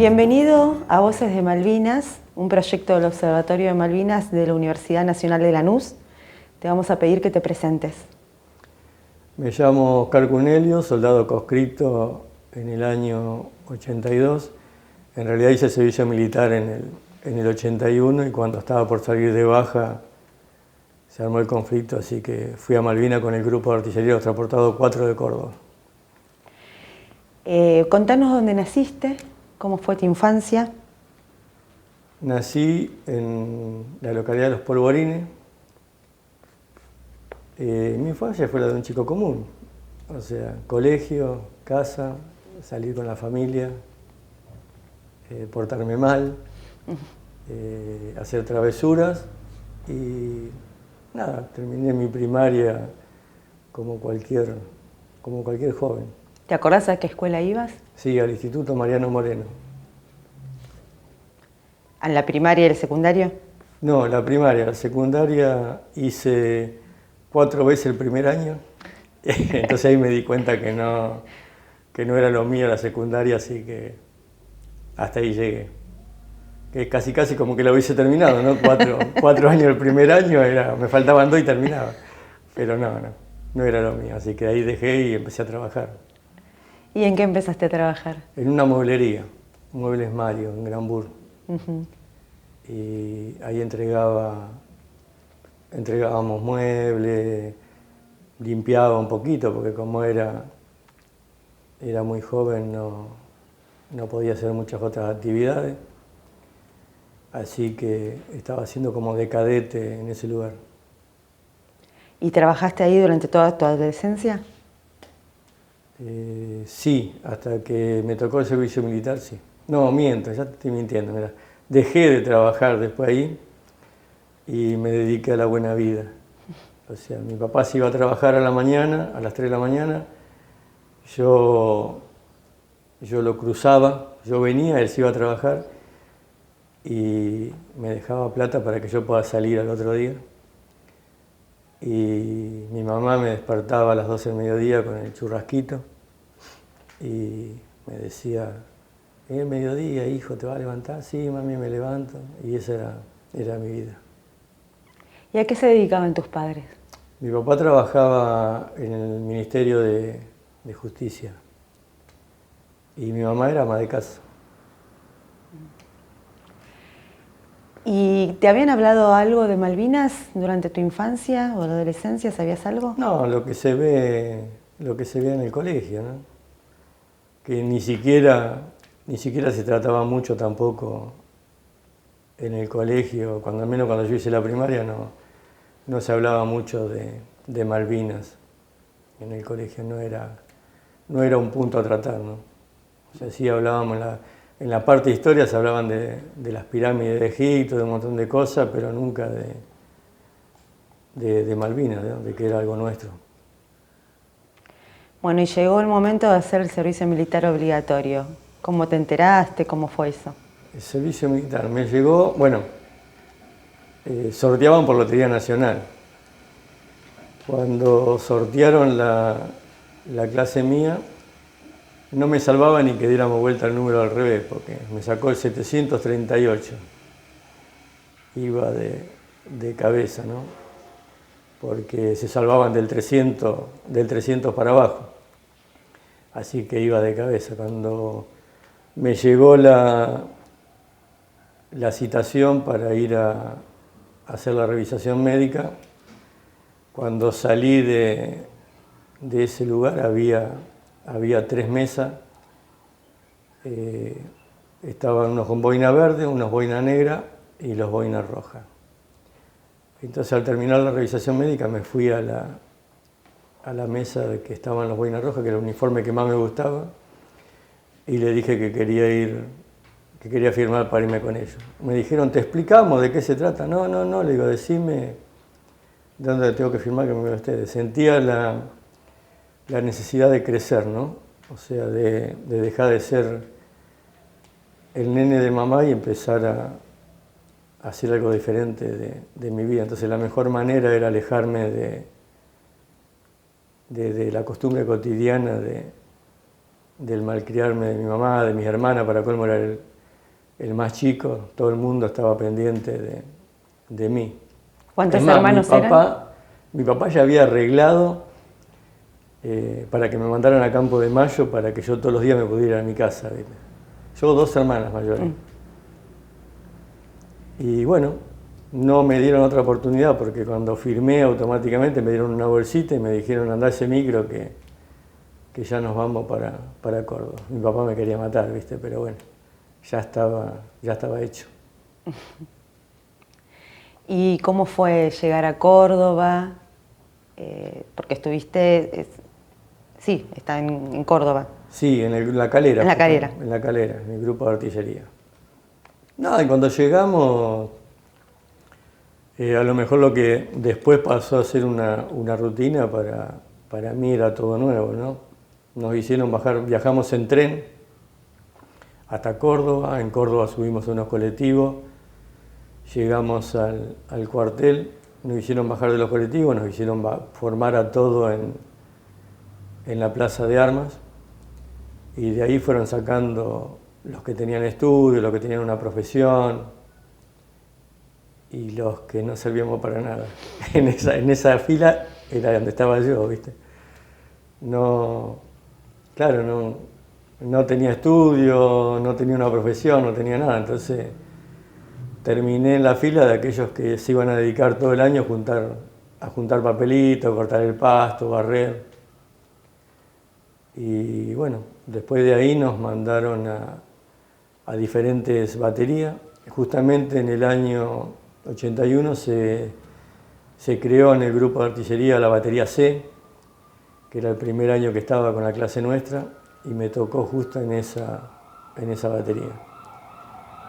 Bienvenido a Voces de Malvinas, un proyecto del Observatorio de Malvinas de la Universidad Nacional de Lanús. Te vamos a pedir que te presentes. Me llamo Oscar Cunelio, soldado conscripto en el año 82. En realidad hice servicio militar en el 81 y cuando estaba por salir de baja se armó el conflicto, así que fui a Malvinas con el grupo de artillería transportado 4 de Córdoba. Contanos dónde naciste, cómo fue tu infancia. Nací en la localidad de Los Polvorines. Mi infancia fue la de un chico común, o sea, colegio, casa, salir con la familia, portarme mal, hacer travesuras y nada, terminé mi primaria como cualquier joven. ¿Te acordás a qué escuela ibas? Sí, al Instituto Mariano Moreno. ¿A la primaria y el secundario? No, la primaria, la secundaria hice 4 veces el primer año, entonces ahí me di cuenta que no era lo mío la secundaria, así que hasta ahí llegué. Que casi como que lo hubiese terminado, ¿no? 4 años el primer año, me faltaban 2 y terminaba, pero no era lo mío, así que ahí dejé y empecé a trabajar. ¿Y en qué empezaste a trabajar? En una mueblería, Muebles Mario, en Granburg. Y ahí entregábamos muebles, limpiaba un poquito, porque como era muy joven no podía hacer muchas otras actividades. Así que estaba haciendo como de cadete en ese lugar. ¿Y trabajaste ahí durante toda tu adolescencia? Sí, hasta que me tocó el servicio militar, sí. No, miento, ya te estoy mintiendo, mira. Dejé de trabajar después ahí y me dediqué a la buena vida. O sea, mi papá se iba a trabajar a la mañana, a las 3 de la mañana, yo lo cruzaba, yo venía, él se iba a trabajar y me dejaba plata para que yo pueda salir al otro día. Y mi mamá me despertaba a las 12 del mediodía con el churrasquito y me decía: es mediodía, hijo, ¿te vas a levantar? Sí, mami, me levanto. Y esa era mi vida. ¿Y a qué se dedicaban tus padres? Mi papá trabajaba en el Ministerio de Justicia y mi mamá era ama de casa. ¿Y te habían hablado algo de Malvinas durante tu infancia o adolescencia? ¿Sabías algo? No, lo que se ve en el colegio, ¿no? Que ni siquiera se trataba mucho tampoco en el colegio, al menos cuando yo hice la primaria no se hablaba mucho de Malvinas. En el colegio no era un punto a tratar, ¿no? O sea, sí hablábamos en la parte de historia, se hablaban de las pirámides de Egipto, de un montón de cosas, pero nunca de Malvinas, de que era algo nuestro. Bueno, y llegó el momento de hacer el servicio militar obligatorio. ¿Cómo te enteraste? ¿Cómo fue eso? El servicio militar me llegó, sorteaban por Lotería Nacional. Cuando sortearon la clase mía, no me salvaba ni que diéramos vuelta el número al revés, porque me sacó el 738. Iba de cabeza, ¿no? Porque se salvaban del 300 para abajo. Así que iba de cabeza. Cuando me llegó la citación para ir a hacer la revisación médica, cuando salí de ese lugar había 3 mesas, estaban unos con boina verde, unos boina negra y los boina roja. Entonces al terminar la revisación médica me fui a la mesa de que estaban los boina rojas, que era el uniforme que más me gustaba, y le dije que quería firmar para irme con ellos. Me dijeron: ¿te explicamos de qué se trata? No, le digo, decime de dónde tengo que firmar, que me voy a ustedes. Sentía la necesidad de crecer, ¿no? O sea, de dejar de ser el nene de mamá y empezar a hacer algo diferente de mi vida. Entonces la mejor manera era alejarme de la costumbre cotidiana del malcriarme de mi mamá, de mis hermanas. Para colmo era el más chico, todo el mundo estaba pendiente de mí. ¿Cuántos Es más, hermanos eran? Mi papá ya había arreglado para que me mandaran a Campo de Mayo para que yo todos los días me pudiera ir a mi casa, ¿viste? Yo 2 hermanas mayores. Y bueno, no me dieron otra oportunidad porque cuando firmé automáticamente me dieron una bolsita y me dijeron andá ese micro que ya nos vamos para Córdoba. Mi papá me quería matar, ¿viste? Pero bueno, ya estaba hecho. ¿Y cómo fue llegar a Córdoba? Porque estuviste, sí, está en Córdoba. Sí, en la Calera. En la Calera. En la Calera, en el grupo de artillería. No, y cuando llegamos, a lo mejor lo que después pasó a ser una rutina, para mí era todo nuevo, ¿no? Nos hicieron viajamos en tren hasta Córdoba, en Córdoba subimos a unos colectivos, llegamos al cuartel, nos hicieron bajar de los colectivos, nos hicieron formar a todo en la plaza de armas, y de ahí fueron sacando los que tenían estudio, los que tenían una profesión y los que no servíamos para nada. En esa fila era donde estaba yo, ¿viste? No, claro, no tenía estudio, no tenía una profesión, no tenía nada, entonces terminé en la fila de aquellos que se iban a dedicar todo el año a juntar papelitos, cortar el pasto, barrer. Y bueno, después de ahí nos mandaron a diferentes baterías. Justamente en el año 81 se creó en el grupo de artillería la batería C, que era el primer año que estaba con la clase nuestra, y me tocó justo en esa batería.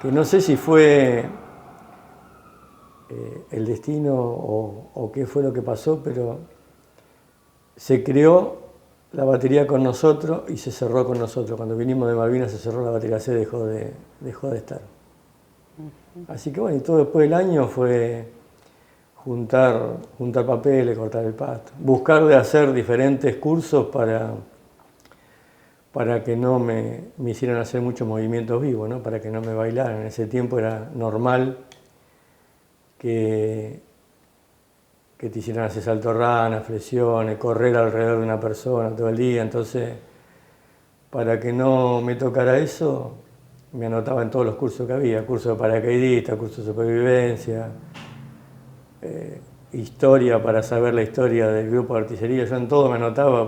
Que no sé si fue el destino o qué fue lo que pasó, pero se creó la batería con nosotros y se cerró con nosotros. Cuando vinimos de Malvinas se cerró la batería C, dejó de estar. Así que bueno, y todo después del año fue juntar papeles, cortar el pasto, buscar de hacer diferentes cursos para que no me hicieran hacer muchos movimientos vivos, ¿no? Para que no me bailaran. En ese tiempo era normal que te hicieran hacer salto rana, flexiones, correr alrededor de una persona todo el día. Entonces, para que no me tocara eso, me anotaba en todos los cursos que había, cursos de paracaidista, cursos de supervivencia, historia para saber la historia del grupo de artillería. Yo en todo me anotaba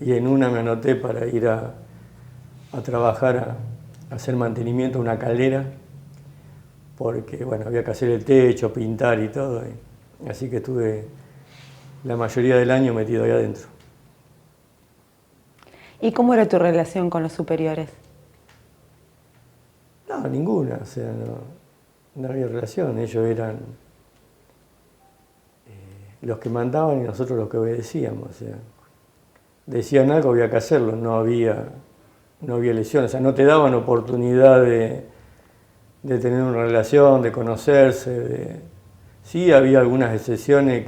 y en una me anoté para ir a trabajar, a hacer mantenimiento a una caldera, porque bueno, había que hacer el techo, pintar y todo. Así que estuve la mayoría del año metido ahí adentro. ¿Y cómo era tu relación con los superiores? No, ninguna, o sea, no había relación. Ellos eran los que mandaban y nosotros los que obedecíamos. O sea, decían algo, había que hacerlo, no había elección. O sea, no te daban oportunidad de tener una relación, de conocerse. Sí había algunas excepciones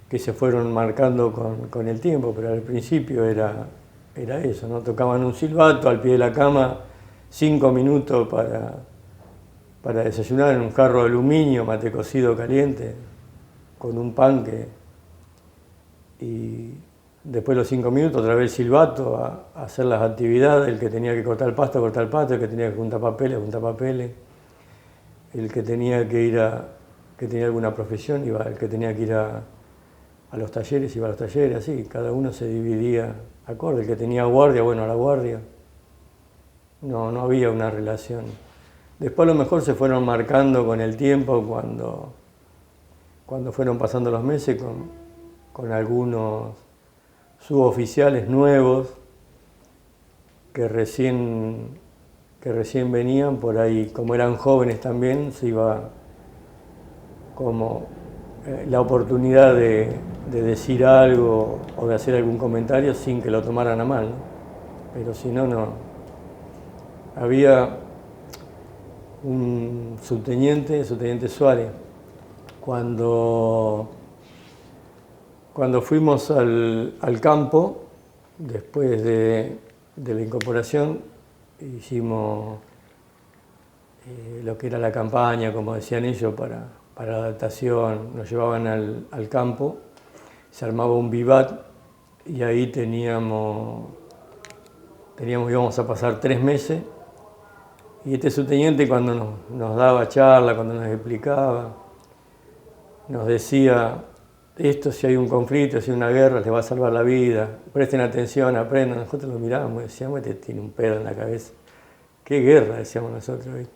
que se fueron marcando con el tiempo, pero al principio era eso, ¿no? Tocaban un silbato al pie de la cama, 5 minutos para desayunar en un jarro de aluminio, mate cocido caliente, con un pan y después los 5 minutos otra vez el silbato a hacer las actividades. El que tenía que cortar el pasto, el que tenía que juntar papeles, el que tenía que tenía alguna profesión, el que tenía que ir a los talleres, iba a los talleres, así, cada uno se dividía acorde. El que tenía guardia, bueno, a la guardia. No había una relación. Después a lo mejor se fueron marcando con el tiempo cuando fueron pasando los meses con algunos suboficiales nuevos que recién venían por ahí, como eran jóvenes también, se iba como la oportunidad de decir algo o de hacer algún comentario sin que lo tomaran a mal, ¿no? Pero si no. Había un subteniente Suárez, cuando fuimos al campo, después de la incorporación, hicimos lo que era la campaña, como decían ellos, para la adaptación. Nos llevaban al campo, se armaba un vivat y ahí íbamos a pasar 3 meses. Y este subteniente, cuando nos daba charla, cuando nos explicaba, nos decía: esto, si hay un conflicto, si hay una guerra, les va a salvar la vida, presten atención, aprendan. Nosotros lo mirábamos y decíamos: este tiene un pedo en la cabeza. ¿Qué guerra?, decíamos nosotros.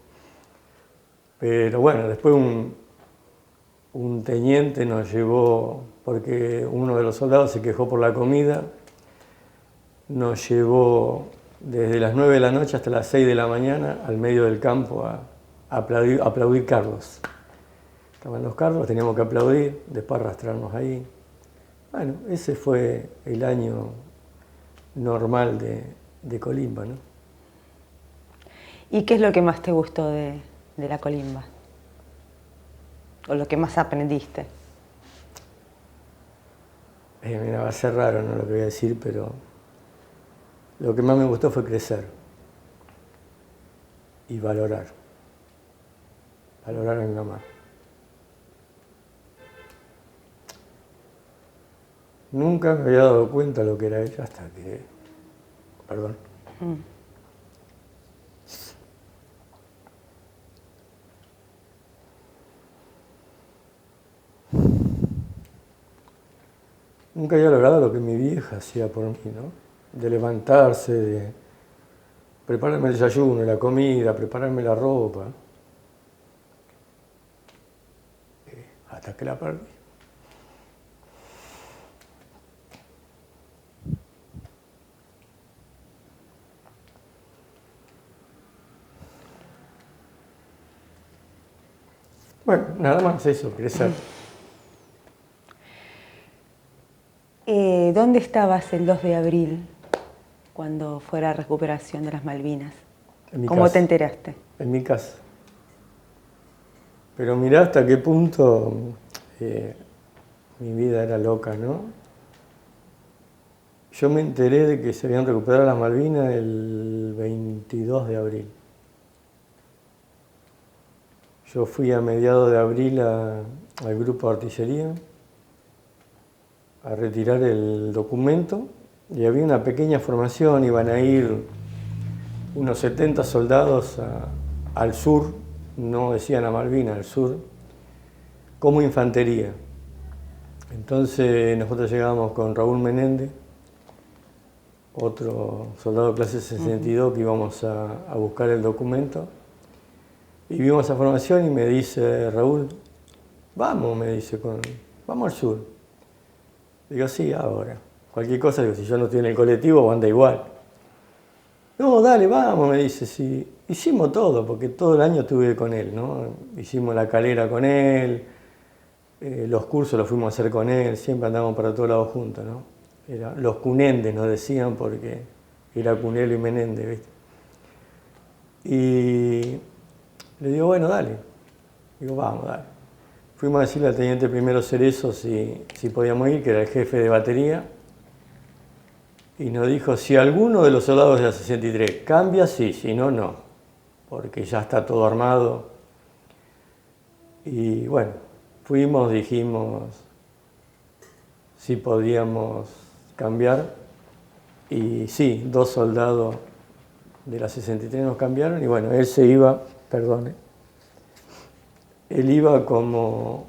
Pero bueno, después un teniente nos llevó, porque uno de los soldados se quejó por la comida, nos llevó desde las 9 de la noche hasta las 6 de la mañana al medio del campo a aplaudir carros. Estaban los carros, teníamos que aplaudir, después arrastrarnos ahí. Bueno, ese fue el año normal de Colimba, ¿no? ¿Y qué es lo que más te gustó de la Colimba? ¿O lo que más aprendiste? Mira, va a ser raro, ¿no?, lo que voy a decir, pero lo que más me gustó fue crecer y valorar a mi mamá. Nunca me había dado cuenta lo que era ella hasta que... Perdón. Nunca había logrado lo que mi vieja hacía por mí, ¿no? De levantarse, de prepararme el desayuno, la comida, prepararme la ropa. Hasta que la perdí. Bueno, nada más eso, crecer. ¿Dónde estabas el 2 de abril cuando fue la recuperación de las Malvinas? ¿Cómo te enteraste? En mi casa. Pero mirá hasta qué punto mi vida era loca, ¿no? Yo me enteré de que se habían recuperado las Malvinas el 22 de abril. Yo fui a mediados de abril al grupo de artillería a retirar el documento y había una pequeña formación, iban a ir unos 70 soldados al sur, no decían a Malvinas, al sur, como infantería. Entonces nosotros llegábamos con Raúl Menéndez, otro soldado clase 62, que íbamos a buscar el documento, y vimos esa formación y me dice Raúl: vamos, me dice, vamos al sur. Digo: sí, ahora. Cualquier cosa, digo, si yo no estoy en el colectivo, anda igual. No, dale, vamos, me dice. Sí. Hicimos todo, porque todo el año estuve con él, ¿no? Hicimos la calera con él, los cursos los fuimos a hacer con él, siempre andábamos para todos lados juntos, ¿no? Los Cunendes nos decían, porque era Cunelo y Menéndez, ¿viste? Y le digo: bueno, dale. Digo: vamos, dale. Fuimos a decirle al teniente primero Cerezo si podíamos ir, que era el jefe de batería, y nos dijo: si alguno de los soldados de la 63 cambia, sí, si no, no, porque ya está todo armado. Y bueno, fuimos, dijimos si podíamos cambiar, y sí, 2 soldados de la 63 nos cambiaron, y bueno, él se iba, perdone, él iba como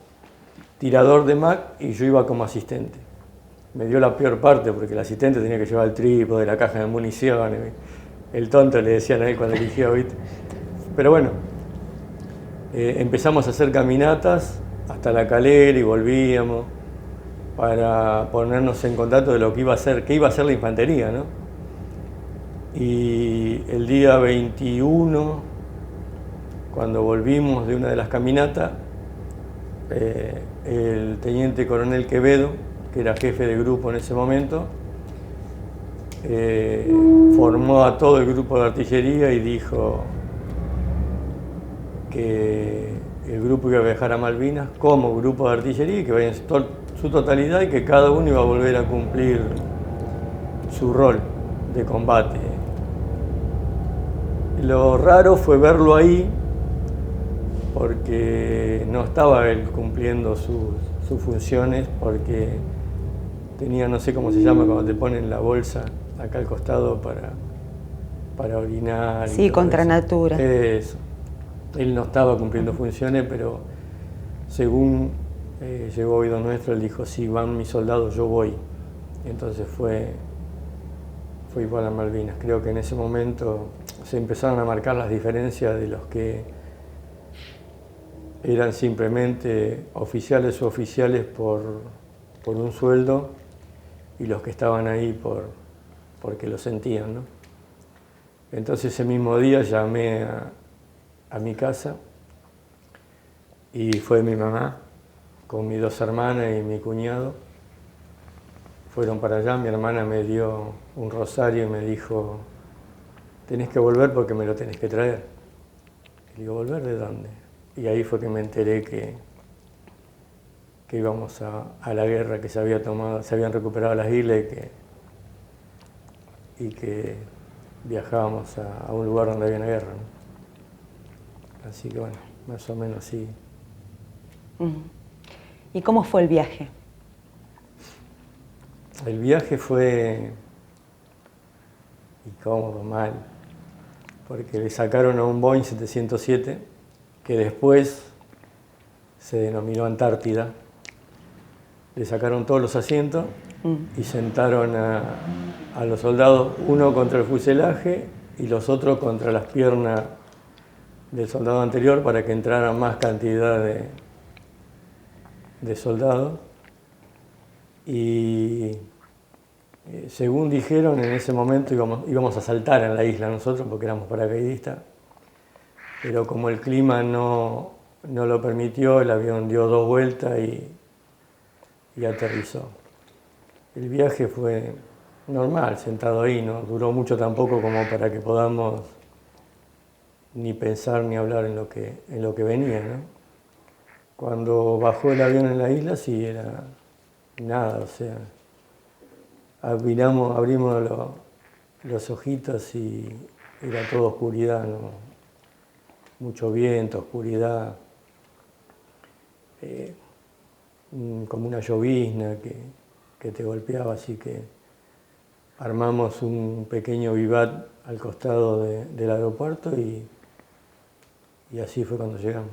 tirador de MAC y yo iba como asistente. Me dio la peor parte porque el asistente tenía que llevar el trípode, la caja de municiones. El tonto le decían a él cuando eligió, ¿viste? Pero bueno, empezamos a hacer caminatas hasta la calera y volvíamos para ponernos en contacto de lo que iba a ser, qué iba a ser la infantería, ¿no? Y el día 21, cuando volvimos de una de las caminatas, el teniente coronel Quevedo, que era jefe de grupo en ese momento, formó a todo el grupo de artillería y dijo que el grupo iba a viajar a Malvinas como grupo de artillería y que vaya en su totalidad y que cada uno iba a volver a cumplir su rol de combate. Lo raro fue verlo ahí, porque no estaba él cumpliendo sus funciones, porque tenía, no sé cómo se llama, cuando te ponen la bolsa acá al costado para orinar. Sí, contra natura. Eso. Él no estaba cumpliendo funciones, pero según llegó a oído nuestro, él dijo, si van mis soldados, yo voy. Entonces fue igual a Malvinas. Creo que en ese momento se empezaron a marcar las diferencias de los que eran simplemente oficiales o oficiales por un sueldo y los que estaban ahí porque lo sentían, ¿no? Entonces ese mismo día llamé a mi casa y fue mi mamá con mis 2 hermanas y mi cuñado. Fueron para allá, mi hermana me dio un rosario y me dijo, tenés que volver porque me lo tenés que traer. Y digo, ¿volver de dónde? Y ahí fue que me enteré que íbamos a la guerra, que se habían recuperado las islas y que viajábamos a un lugar donde había una guerra, ¿no? Así que bueno, más o menos así. ¿Y cómo fue el viaje? El viaje fue incómodo, mal, porque le sacaron a un Boeing 707 que después se denominó Antártida. Le sacaron todos los asientos y sentaron a los soldados, uno contra el fuselaje y los otros contra las piernas del soldado anterior para que entrara más cantidad de soldados. Y según dijeron, en ese momento íbamos a saltar en la isla nosotros porque éramos paracaidistas, pero como el clima no lo permitió, el avión dio 2 vueltas y aterrizó. El viaje fue normal, sentado ahí, no duró mucho tampoco como para que podamos ni pensar ni hablar en lo que venía, ¿no? Cuando bajó el avión en la isla sí era nada, o sea, abrimos los ojitos y era todo oscuridad, ¿no? Mucho viento, oscuridad, como una llovizna que te golpeaba, así que armamos un pequeño vivat al costado del aeropuerto y así fue cuando llegamos.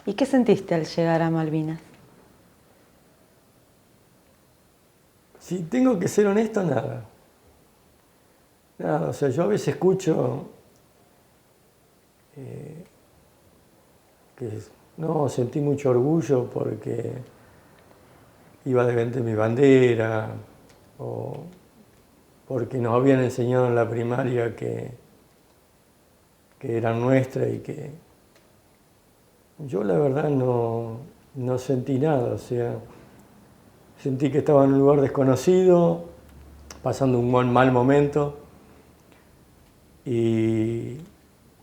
¿Y qué sentiste al llegar a Malvinas? Si tengo que ser honesto, nada. Nada, o sea, yo a veces escucho que no, sentí mucho orgullo porque iba de frente mi bandera, o porque nos habían enseñado en la primaria que era nuestra y que yo la verdad no sentí nada, o sea, sentí que estaba en un lugar desconocido, pasando un mal momento y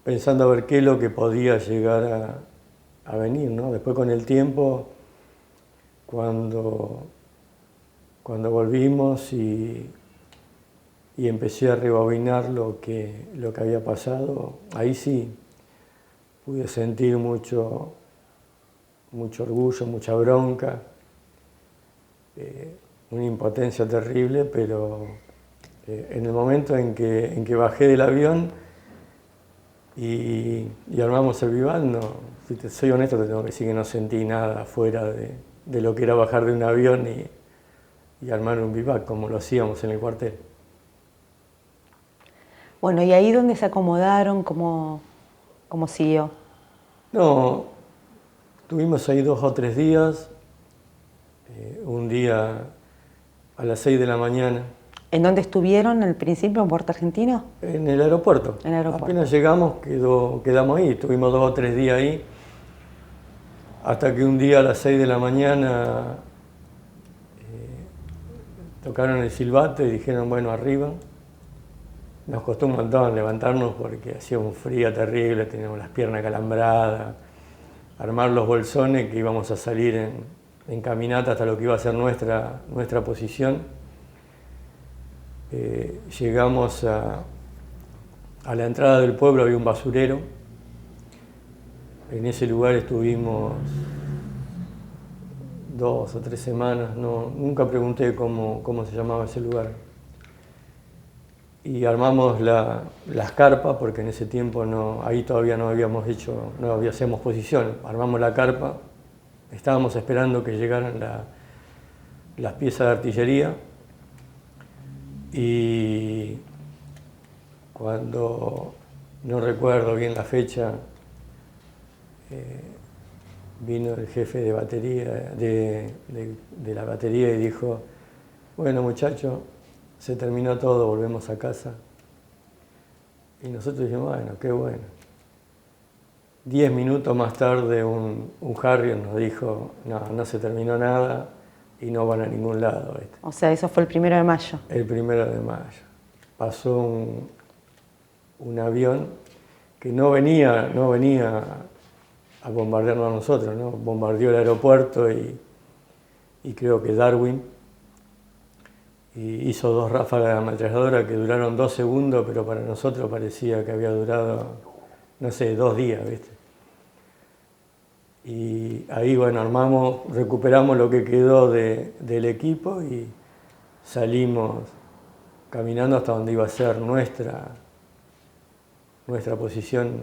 pensando a ver qué es lo que podía llegar a venir, ¿no? Después con el tiempo, cuando volvimos y empecé a rebobinar lo que había pasado, ahí sí pude sentir mucho orgullo, mucha bronca, una impotencia terrible, pero en el momento en que bajé del avión y armamos el vivat, si te soy honesto, te tengo que decir que no sentí nada fuera de lo que era bajar de un avión y armar un vivat, como lo hacíamos en el cuartel. Bueno, ¿y ahí dónde se acomodaron? ¿Cómo siguió? No, tuvimos ahí 2 o 3 días, un día a las 6 de la mañana. ¿En dónde estuvieron al principio, en Puerto Argentino? En el aeropuerto. En el aeropuerto. Apenas llegamos, quedamos ahí, tuvimos 2 o 3 días ahí, hasta que un día a las 6 de la mañana tocaron el silbato y dijeron, bueno, arriba. Nos costó un montón levantarnos porque hacía un frío terrible, teníamos las piernas calambradas, armar los bolsones que íbamos a salir en caminata hasta lo que iba a ser nuestra posición. Llegamos a la entrada del pueblo había un basurero. En ese lugar estuvimos 2 o 3 semanas, nunca pregunté cómo se llamaba ese lugar. Y armamos las carpas, porque en ese tiempo ahí todavía no hacíamos posición. Armamos la carpa, estábamos esperando que llegaran las piezas de artillería, y cuando, no recuerdo bien la fecha, vino el jefe de batería, de la batería, y dijo: bueno, muchachos, se terminó todo, volvemos a casa. Y nosotros dijimos: bueno, qué bueno. 10 minutos más tarde un Harrier nos dijo: no se terminó nada y no van a ningún lado. ¿Viste? O sea, eso fue el 1 de mayo. El 1 de mayo. Pasó un avión que no venía a bombardearnos a nosotros, ¿no? Bombardeó el aeropuerto y creo que Darwin, y hizo 2 ráfagas de ametralladora que duraron 2 segundos, pero para nosotros parecía que había durado, no sé, 2 días, ¿viste? Y ahí, bueno, recuperamos lo que quedó del equipo y salimos caminando hasta donde iba a ser nuestra posición,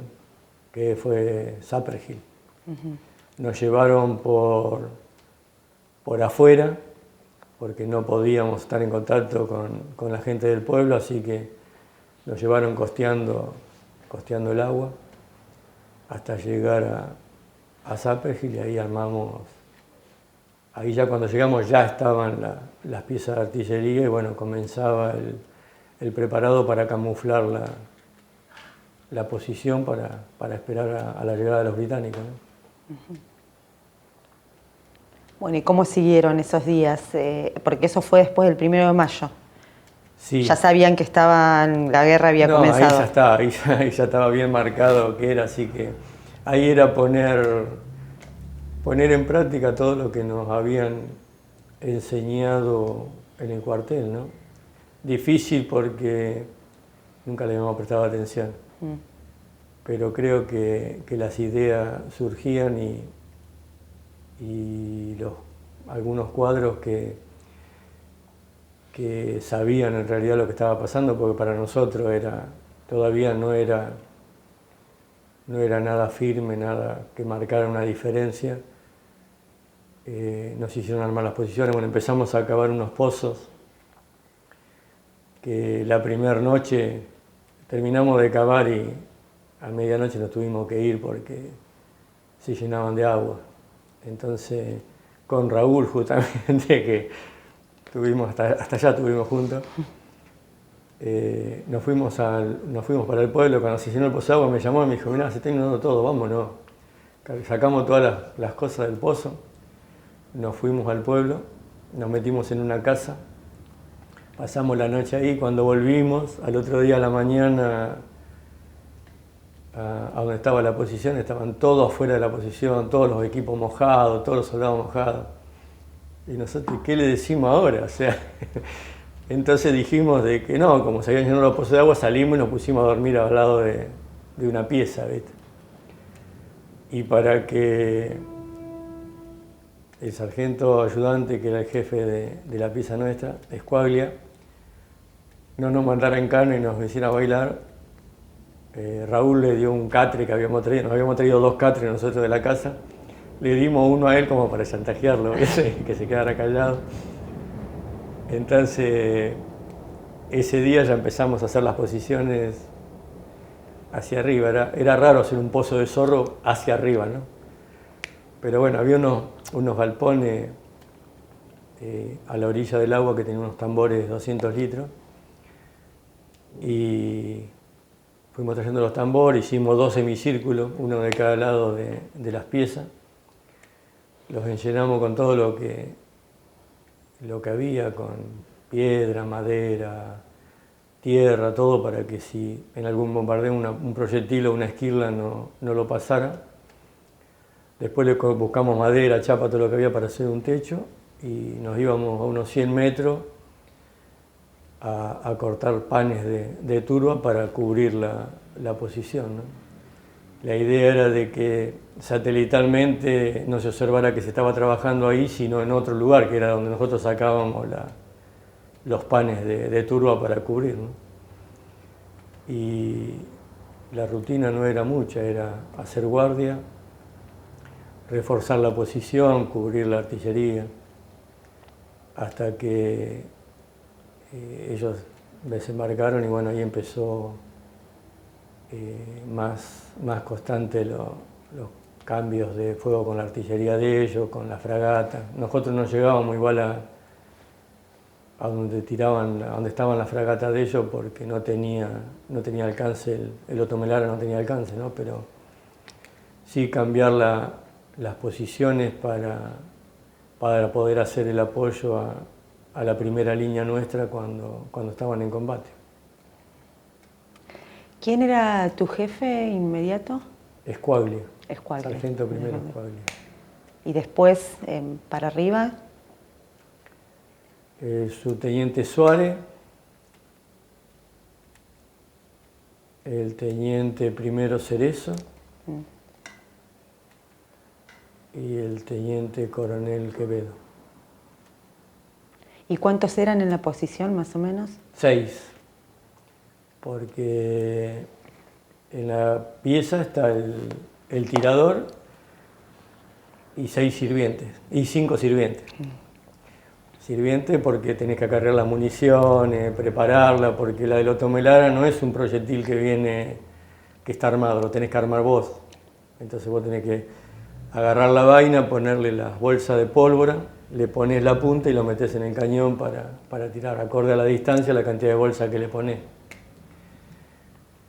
que fue Sapperhill. Nos llevaron por afuera, porque no podíamos estar en contacto con la gente del pueblo, así que nos llevaron costeando el agua hasta llegar a Sapperhill, y ahí armamos. Ahí ya cuando llegamos ya estaban las piezas de artillería, y bueno, comenzaba el preparado para camuflar la posición para esperar a la llegada de los británicos, ¿no? Bueno, ¿y cómo siguieron esos días? Porque eso fue después del 1 de mayo. Sí. Ya sabían que la guerra había comenzado. Ahí ya estaba, ahí ya estaba bien marcado que era, así que ahí era poner en práctica todo lo que nos habían enseñado en el cuartel, ¿no? Difícil porque nunca le habíamos prestado atención, pero creo que las ideas surgían, y algunos cuadros que sabían en realidad lo que estaba pasando, porque para nosotros todavía no era nada firme, nada que marcara una diferencia. Nos hicieron armar las posiciones. Bueno, empezamos a cavar unos pozos que la primera noche terminamos de cavar y a medianoche nos tuvimos que ir porque se llenaban de agua. Entonces, con Raúl justamente, que hasta allá estuvimos juntos, nos fuimos para el pueblo. Cuando se llenó el pozo de agua me llamó y me dijo: mirá, se está inundando todo, vámonos. Sacamos todas las cosas del pozo, nos fuimos al pueblo, nos metimos en una casa, pasamos la noche ahí. Cuando volvimos, al otro día a la mañana, a donde estaba la posición, estaban todos afuera de la posición, todos los equipos mojados, todos los soldados mojados. Y nosotros, ¿qué le decimos ahora? O sea, entonces dijimos de que no, como se habían llenado los pozos de agua, salimos y nos pusimos a dormir al lado de una pieza, ¿viste? Y para que el sargento ayudante, que era el jefe de la pieza nuestra, Escuaglia, no nos mandara en cana y nos hiciera bailar, Raúl le dio un catre que habíamos traído. Nos habíamos traído 2 catres nosotros de la casa. Le dimos uno a él como para chantajearlo, que se quedara callado. Entonces, ese día ya empezamos a hacer las posiciones hacia arriba. Era raro hacer un pozo de zorro hacia arriba, ¿no? Pero bueno, había unos galpones a la orilla del agua que tenían unos tambores de 200 litros. Y fuimos trayendo los tambores, hicimos 2 semicírculos, uno de cada lado de las piezas. Los llenamos con todo lo que había, con piedra, madera, tierra, todo, para que si en algún bombardeo un proyectil o una esquirla no lo pasara. Después le buscamos madera, chapa, todo lo que había para hacer un techo, y nos íbamos a unos 100 metros a cortar panes de turba para cubrir la posición, ¿no? La idea era de que satelitalmente no se observara que se estaba trabajando ahí, sino en otro lugar, que era donde nosotros sacábamos los panes de turba para cubrir, ¿no? Y la rutina no era mucha, era hacer guardia, reforzar la posición, cubrir la artillería, hasta que ellos desembarcaron y bueno, ahí empezó más constante los cambios de fuego con la artillería de ellos, con la fragata. Nosotros no llegábamos igual a donde tiraban, a donde estaban las fragatas de ellos porque no tenía alcance, el Otto Melara no tenía alcance, ¿no? Pero sí cambiar las posiciones para poder hacer el apoyo a la primera línea nuestra cuando estaban en combate. ¿Quién era tu jefe inmediato? Squaglia. Squaglia. Sargento primero Squaglia. ¿Y después para arriba? Subteniente Suárez, el teniente primero Cerezo y el teniente coronel Quevedo. ¿Y cuántos eran en la posición más o menos? 6, porque en la pieza está el tirador y 6 sirvientes, y 5 sirvientes. Sirviente porque tenés que acarrear las municiones, prepararla, porque la del Otto Melara no es un proyectil que está armado, lo tenés que armar vos. Entonces vos tenés que agarrar la vaina, ponerle las bolsas de pólvora, le pones la punta y lo metés en el cañón para tirar, acorde a la distancia, la cantidad de bolsa que le pones.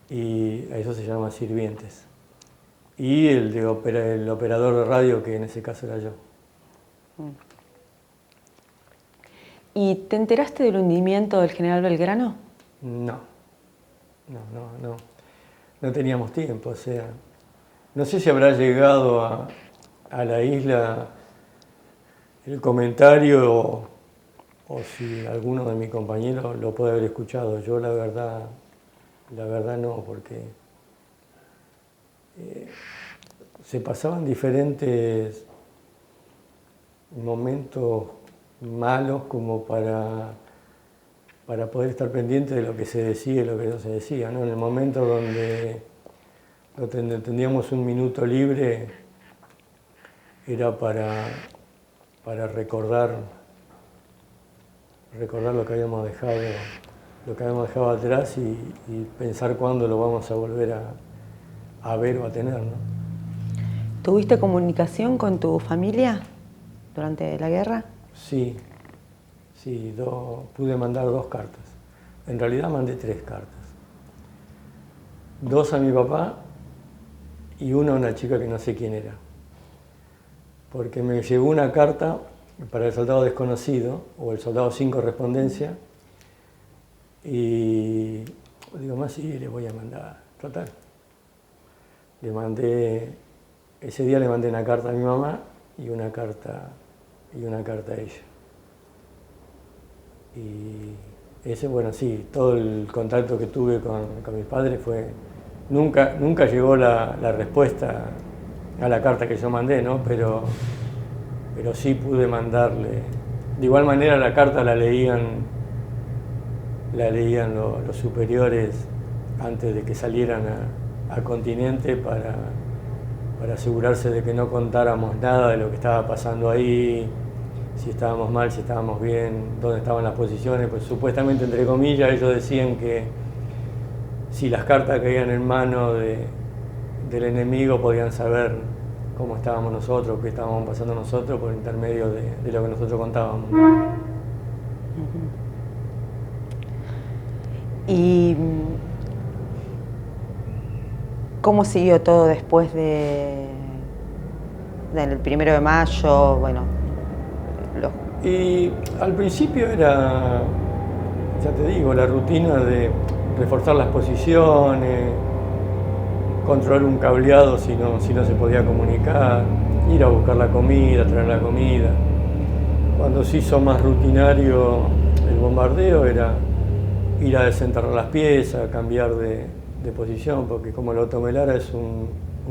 Y a eso se llama sirvientes. Y el operador de radio, que en ese caso era yo. ¿Y te enteraste del hundimiento del general Belgrano? No teníamos tiempo, o sea, no sé si habrá llegado a la isla el comentario o si alguno de mis compañeros lo puede haber escuchado. Yo la verdad no, porque se pasaban diferentes momentos malos como para poder estar pendiente de lo que se decía y lo que no se decía, ¿no? En el momento donde teníamos un minuto libre era para recordar lo que habíamos dejado atrás y pensar cuándo lo vamos a volver a ver o a tener, ¿no? ¿Tuviste comunicación con tu familia durante la guerra? Sí, pude mandar 2 cartas. En realidad mandé 3 cartas. 2 a mi papá y una a una chica que no sé quién era. Porque me llegó una carta para el soldado desconocido o el soldado sin correspondencia y digo, más sí, le voy a mandar, total. Ese día le mandé una carta a mi mamá y una carta a ella. Y ese, bueno, sí, todo el contacto que tuve con mis padres fue... Nunca llegó la respuesta a la carta que yo mandé, ¿no? Pero sí pude mandarle. De igual manera la carta la leían los superiores antes de que salieran a continente para asegurarse de que no contáramos nada de lo que estaba pasando ahí, si estábamos mal, si estábamos bien, dónde estaban las posiciones. Pues supuestamente, entre comillas, ellos decían que si las cartas caían en manos del enemigo podían saber cómo estábamos nosotros, qué estábamos pasando nosotros por intermedio de lo que nosotros contábamos. ¿Y cómo siguió todo después del 1 de mayo? Bueno, Y al principio era, ya te digo, la rutina de reforzar las posiciones, controlar un cableado si no se podía comunicar, ir a buscar la comida, traer la comida. Cuando se hizo más rutinario el bombardeo era ir a desenterrar las piezas, cambiar de posición, porque como el Automelara es un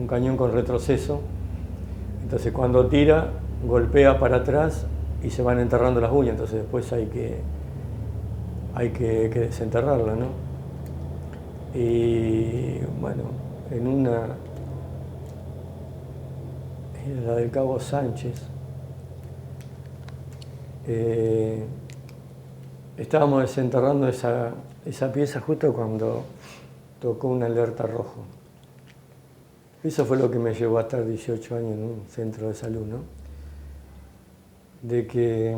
cañón con retroceso, entonces cuando tira, golpea para atrás y se van enterrando las bullas, entonces después hay que desenterrarla, ¿no? Y bueno, en una, en la del Cabo Sánchez, estábamos desenterrando esa pieza justo cuando tocó una alerta rojo. Eso fue lo que me llevó a estar 18 años en un centro de salud, ¿no? De que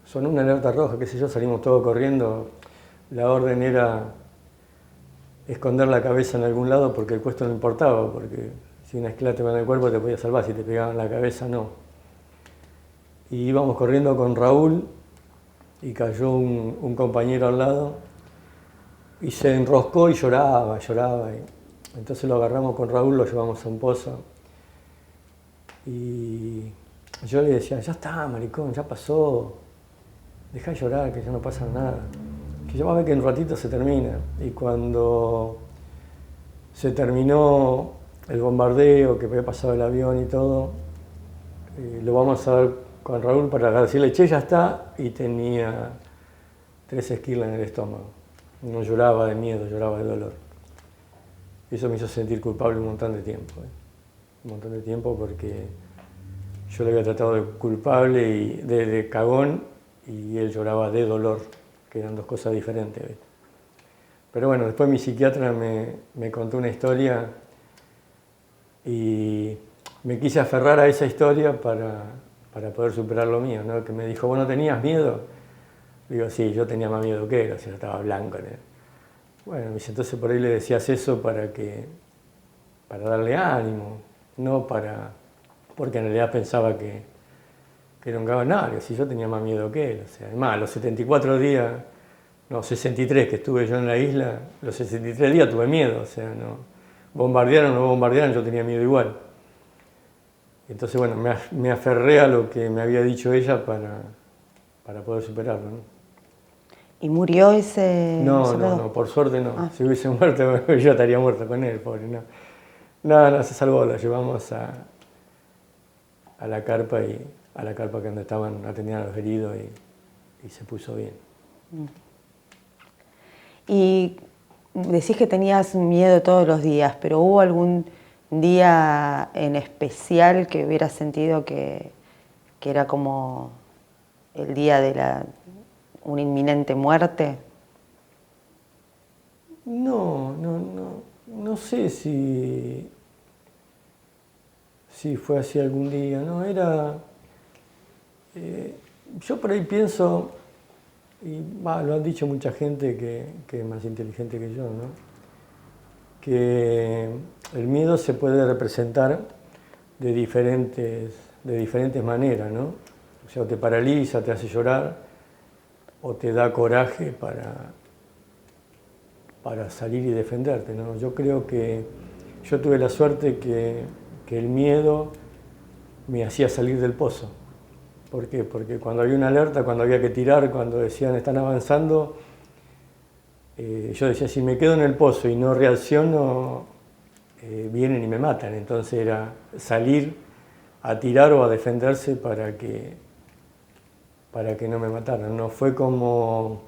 sonó una alerta roja, qué sé yo, salimos todos corriendo. La orden era esconder la cabeza en algún lado porque el puesto no importaba, porque si una esclava te va en el cuerpo te podía salvar, si te pegaban en la cabeza no. Y íbamos corriendo con Raúl y cayó un compañero al lado y se enroscó y lloraba. Y entonces lo agarramos con Raúl, lo llevamos a un pozo y yo le decía, ya está, maricón, ya pasó, dejá de llorar, que ya no pasa nada, que ya va a ver que en un ratito se termina. Y cuando se terminó el bombardeo, que había pasado el avión y todo, lo vamos a ver con Raúl para decirle, che, ya está, y tenía 3 esquilas en el estómago. No lloraba de miedo, lloraba de dolor. Eso me hizo sentir culpable un montón de tiempo. Un montón de tiempo porque yo le había tratado de culpable y de cagón y él lloraba de dolor, que eran dos cosas diferentes. ¿Ves? Pero bueno, después mi psiquiatra me contó una historia y me quise aferrar a esa historia para poder superar lo mío, ¿no? Que me dijo, ¿vos no tenías miedo? Digo, sí, yo tenía más miedo que él, o sea, estaba blanco. ¿no? Bueno, me dice, entonces por ahí le decías eso para darle ánimo, no porque en realidad pensaba que era un cagonario, si yo tenía más miedo que él. O sea, además, los 74 días, no, 63 que estuve yo en la isla, los 63 días tuve miedo, o sea, no, bombardearon o no bombardearon, yo tenía miedo igual. Entonces, bueno, me aferré a lo que me había dicho ella para poder superarlo, ¿no? ¿Y murió ese soldado? No, por suerte no. Si hubiese muerto, yo estaría muerto con él, pobre, no. No, se salvó, lo llevamos a la carpa que donde estaban atendiendo a los heridos y se puso bien. Y decís que tenías miedo todos los días, pero ¿hubo algún día en especial que hubieras sentido que era como el día de una inminente muerte? No sé si fue así algún día, ¿no? Yo por ahí pienso, y lo han dicho mucha gente que es más inteligente que yo, ¿no? Que el miedo se puede representar de diferentes maneras, ¿no? O sea, o te paraliza, te hace llorar, o te da coraje para salir y defenderte, ¿no? Yo creo que yo tuve la suerte que el miedo me hacía salir del pozo. ¿Por qué? Porque cuando había una alerta, cuando había que tirar, cuando decían están avanzando, yo decía, si me quedo en el pozo y no reacciono, vienen y me matan. Entonces era salir a tirar o a defenderse para que no me mataran. No fue como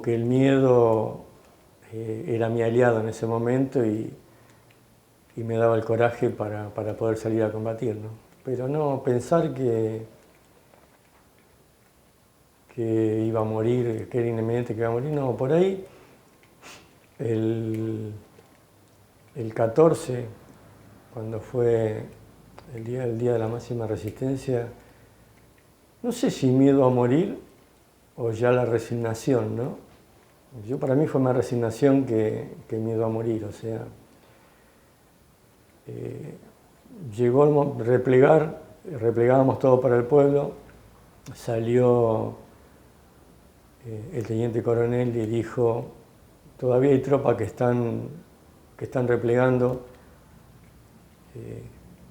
que el miedo era mi aliado en ese momento y me daba el coraje para poder salir a combatir, ¿no? Pero no pensar que iba a morir, que era inminente que iba a morir, no, por ahí el 14, cuando fue el día de la máxima resistencia, no sé si miedo a morir o ya la resignación, ¿no? Para mí fue más resignación que miedo a morir, o sea, llegó el replegábamos todo para el pueblo, salió el teniente coronel y dijo, todavía hay tropas que están replegando,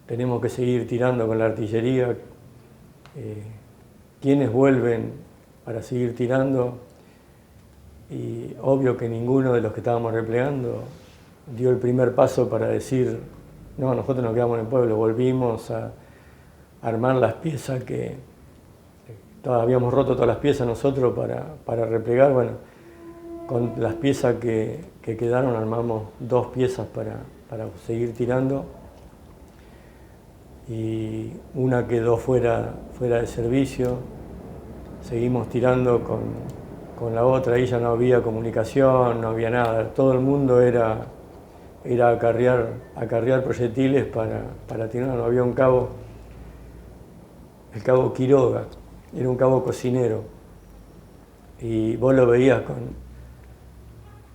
tenemos que seguir tirando con la artillería, ¿quiénes vuelven para seguir tirando? y obvio que ninguno de los que estábamos replegando dio el primer paso para decir, no, nosotros nos quedamos en el pueblo, volvimos a armar las piezas que habíamos roto todas las piezas nosotros para replegar. Bueno, con las piezas que quedaron armamos 2 piezas para seguir tirando y una quedó fuera de servicio. Seguimos tirando con la otra, ahí ya no había comunicación, no había nada, todo el mundo era acarrear proyectiles para tirar. No había un cabo, el cabo Quiroga, era un cabo cocinero, y vos lo veías con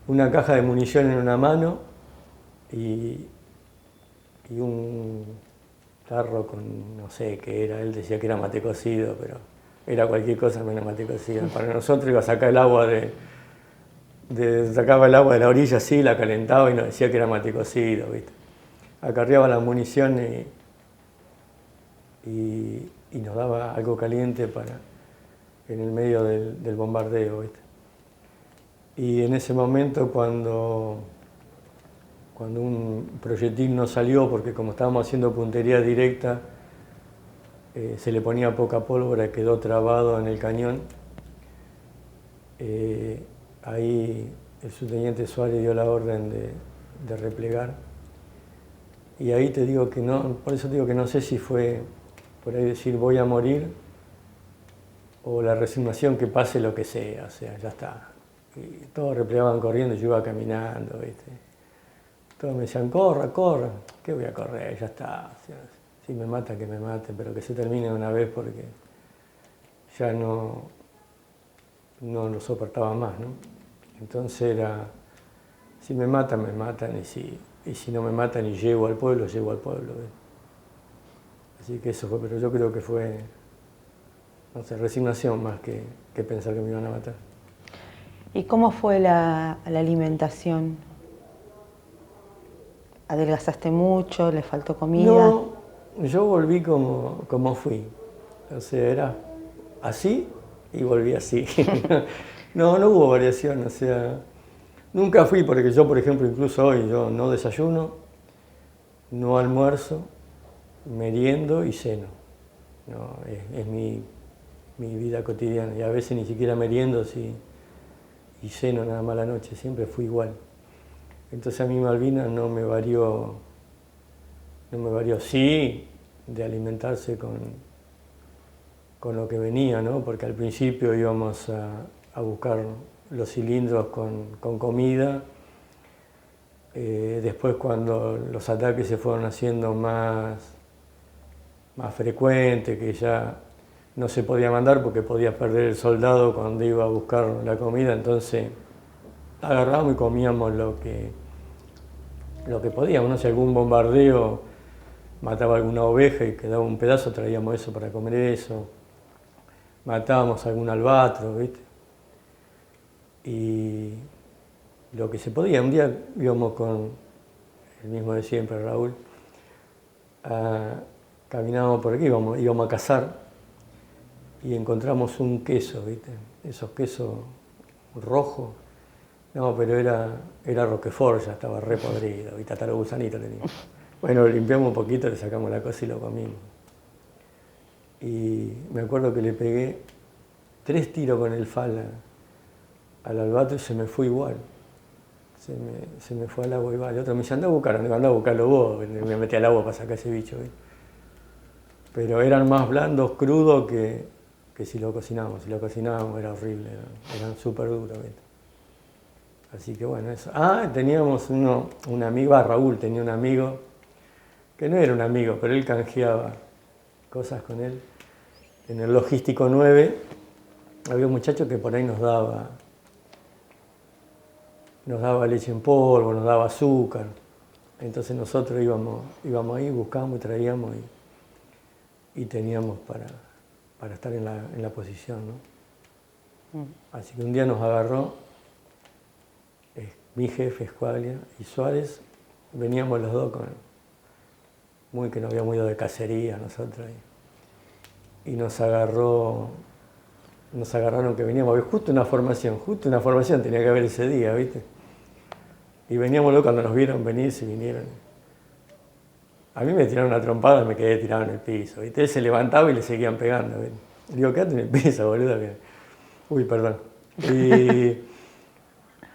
una caja de munición en una mano y un tarro con, no sé qué era, él decía que era mate cocido, pero era cualquier cosa menos mate cocido. Para nosotros iba a sacar el agua sacaba el agua de la orilla así, la calentaba y nos decía que era mate cocido, ¿viste? Acarreaba la munición y nos daba algo caliente en el medio del bombardeo, ¿viste? Y en ese momento cuando un proyectil no salió, porque como estábamos haciendo puntería directa, se le ponía poca pólvora y quedó trabado en el cañón, ahí el subteniente Suárez dio la orden de replegar. Y ahí te digo que no, por eso te digo que no sé si fue por ahí decir voy a morir o la resignación que pase lo que sea, o sea, ya está. Y todos replegaban corriendo, yo iba caminando, ¿viste? Todos me decían, corra, ¿qué voy a correr? Ya está. O sea, si me mata, que me mate, pero que se termine de una vez porque ya no lo soportaba más, ¿no? Entonces era, si me matan, y si no me matan y llego al pueblo, ¿ves? Así que eso fue, pero yo creo que fue, no sé, resignación más que pensar que me iban a matar. ¿Y cómo fue la alimentación? ¿Adelgazaste mucho? ¿Le faltó comida? No, yo volví como fui. O sea, era así y volví así. No hubo variación, o sea, nunca fui, porque yo, por ejemplo, incluso hoy, yo no desayuno, no almuerzo, meriendo y ceno. No, es mi vida cotidiana, y a veces ni siquiera meriendo y ceno nada más la noche, siempre fui igual. Entonces a mí Malvinas no me varió, sí, de alimentarse con lo que venía, ¿no? Porque al principio íbamos a buscar los cilindros con comida, después cuando los ataques se fueron haciendo más frecuentes, que ya no se podía mandar porque podías perder el soldado cuando iba a buscar la comida, entonces agarrábamos y comíamos lo que podíamos, ¿no? Si algún bombardeo mataba alguna oveja y quedaba un pedazo, traíamos eso para comer eso. Matábamos algún albatro, ¿viste? Y lo que se podía. Un día íbamos con el mismo de siempre, Raúl, caminábamos por aquí, íbamos a cazar y encontramos un queso, ¿viste? Esos quesos rojos. No, pero era Roquefort, ya estaba re podrido, ¿viste? Hasta los gusanitos tenía. Bueno, lo limpiamos un poquito, le sacamos la cosa y lo comimos. Y me acuerdo que le pegué 3 tiros con el fal al albatro y se me fue igual. Se me fue al agua igual. Y otro me dice, anda a buscarlo vos. Me metí al agua para sacar ese bicho, ¿viste? Pero eran más blandos, crudos que si lo cocinábamos. Si lo cocinábamos era horrible, eran súper duros, ¿viste? Así que bueno, eso. Teníamos un amigo, Raúl tenía un amigo, que no era un amigo, pero él canjeaba cosas con él. En el Logístico 9 había un muchacho que por ahí nos daba leche en polvo, nos daba azúcar. Entonces nosotros íbamos ahí, buscábamos y traíamos y teníamos para estar en la posición, ¿no? Así que un día nos agarró mi jefe, Escuaglia, y Suárez, veníamos los dos que nos habíamos ido de cacería nosotros, y nos agarró nos agarraron que veníamos, justo una formación tenía que haber ese día, ¿viste? Y veníamos luego cuando nos vieron venir, se vinieron. A mí me tiraron una trompada y me quedé tirado en el piso, ¿viste? Él se levantaba y le seguían pegando, ¿viste? Le digo, quédate en el piso, boludo. Uy, perdón. Y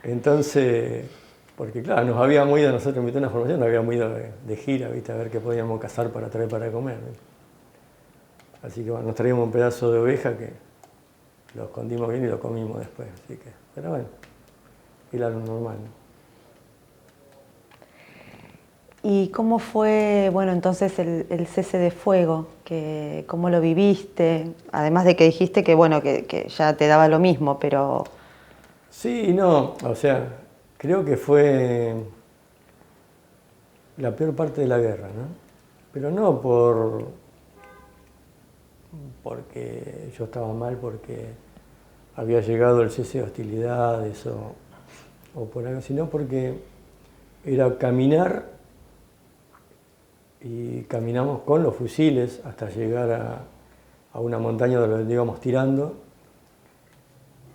entonces, porque claro, nos habíamos ido, nosotros invitamos una formación, nos habíamos ido de gira, ¿viste? A ver qué podíamos cazar para traer para comer, ¿viste? Así que bueno, nos traíamos un pedazo de oveja que lo escondimos bien y lo comimos después. Así que, pero bueno, era lo normal, ¿no? ¿Y cómo fue, bueno, entonces el cese de fuego? ¿Cómo lo viviste? Además de que dijiste que, bueno, que ya te daba lo mismo, pero... Sí y no, o sea, creo que fue la peor parte de la guerra, ¿no? Pero no porque yo estaba mal, porque había llegado el cese de hostilidades o por algo, sino porque era caminar y caminamos con los fusiles hasta llegar a una montaña donde íbamos tirando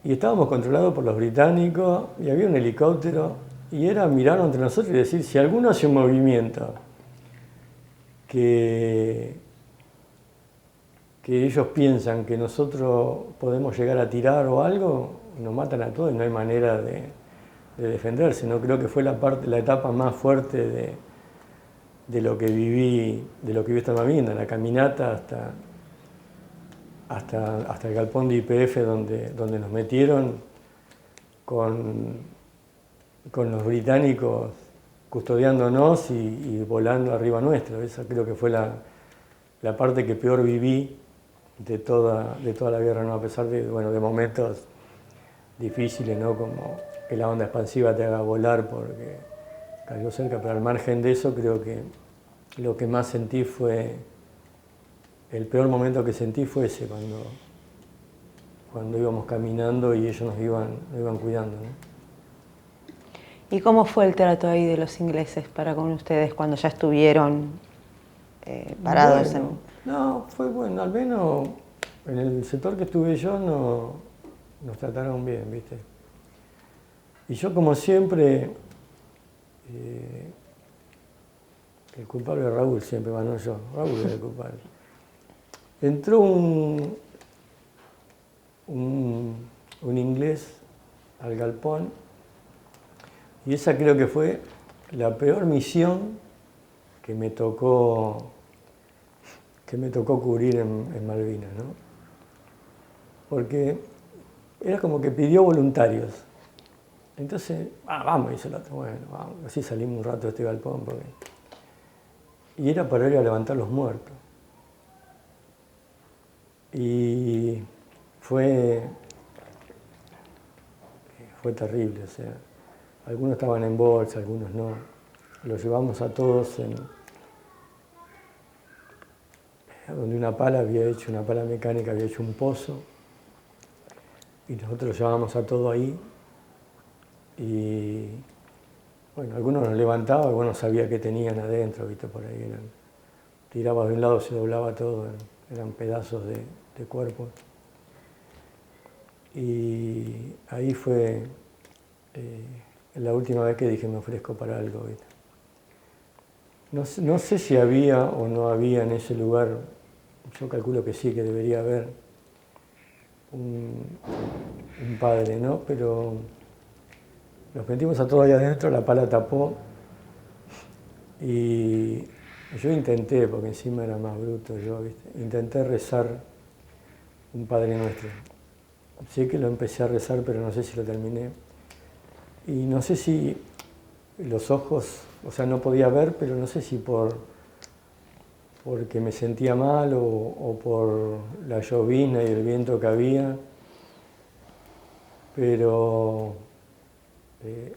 y estábamos controlados por los británicos y había un helicóptero y era mirar entre nosotros y decir, si alguno hace un movimiento que ellos piensan que nosotros podemos llegar a tirar o algo, nos matan a todos y no hay manera de defenderse. No creo que fue la etapa más fuerte de lo que viví esta Malvinas, la caminata hasta el galpón de YPF donde nos metieron con los británicos custodiándonos y volando arriba nuestro. Esa creo que fue la parte que peor viví de toda la guerra, ¿no? A pesar de momentos difíciles, ¿no? Como que la onda expansiva te haga volar porque cayó cerca, pero al margen de eso creo que lo que más sentí el peor momento que sentí fue ese, cuando íbamos caminando y ellos nos iban cuidando, ¿no? ¿Y cómo fue el trato ahí de los ingleses para con ustedes cuando ya estuvieron parados? Bueno, no, fue bueno, al menos en el sector que estuve yo nos trataron bien, ¿viste? Y yo como siempre, el culpable es Raúl siempre, no yo, Raúl era el culpable. Entró un inglés al galpón y esa creo que fue la peor misión que me tocó cubrir en Malvinas, ¿no? Porque era como que pidió voluntarios. Entonces, vamos, dice el otro, bueno, vamos, así salimos un rato de este galpón. Y era para ir a levantar los muertos. Y fue terrible, o sea, algunos estaban en bolsa, algunos no. Los llevamos a todos donde una pala mecánica había hecho un pozo y nosotros los llevábamos a todo ahí y bueno, algunos nos levantaban, algunos sabía qué tenían adentro, viste, por ahí tiraba de un lado, se doblaba todo, eran pedazos de cuerpo. Y ahí fue la última vez que dije me ofrezco para algo, ¿viste? No sé si había o no había en ese lugar, yo calculo que sí, que debería haber un padre, ¿no? Pero nos metimos a todos ahí adentro, la pala tapó y yo intenté, porque encima era más bruto yo, ¿viste? Intenté rezar un Padre Nuestro. Sí que lo empecé a rezar, pero no sé si lo terminé. Y no sé si los ojos, o sea, no podía ver, pero no sé si porque me sentía mal o por la llovizna y el viento que había, pero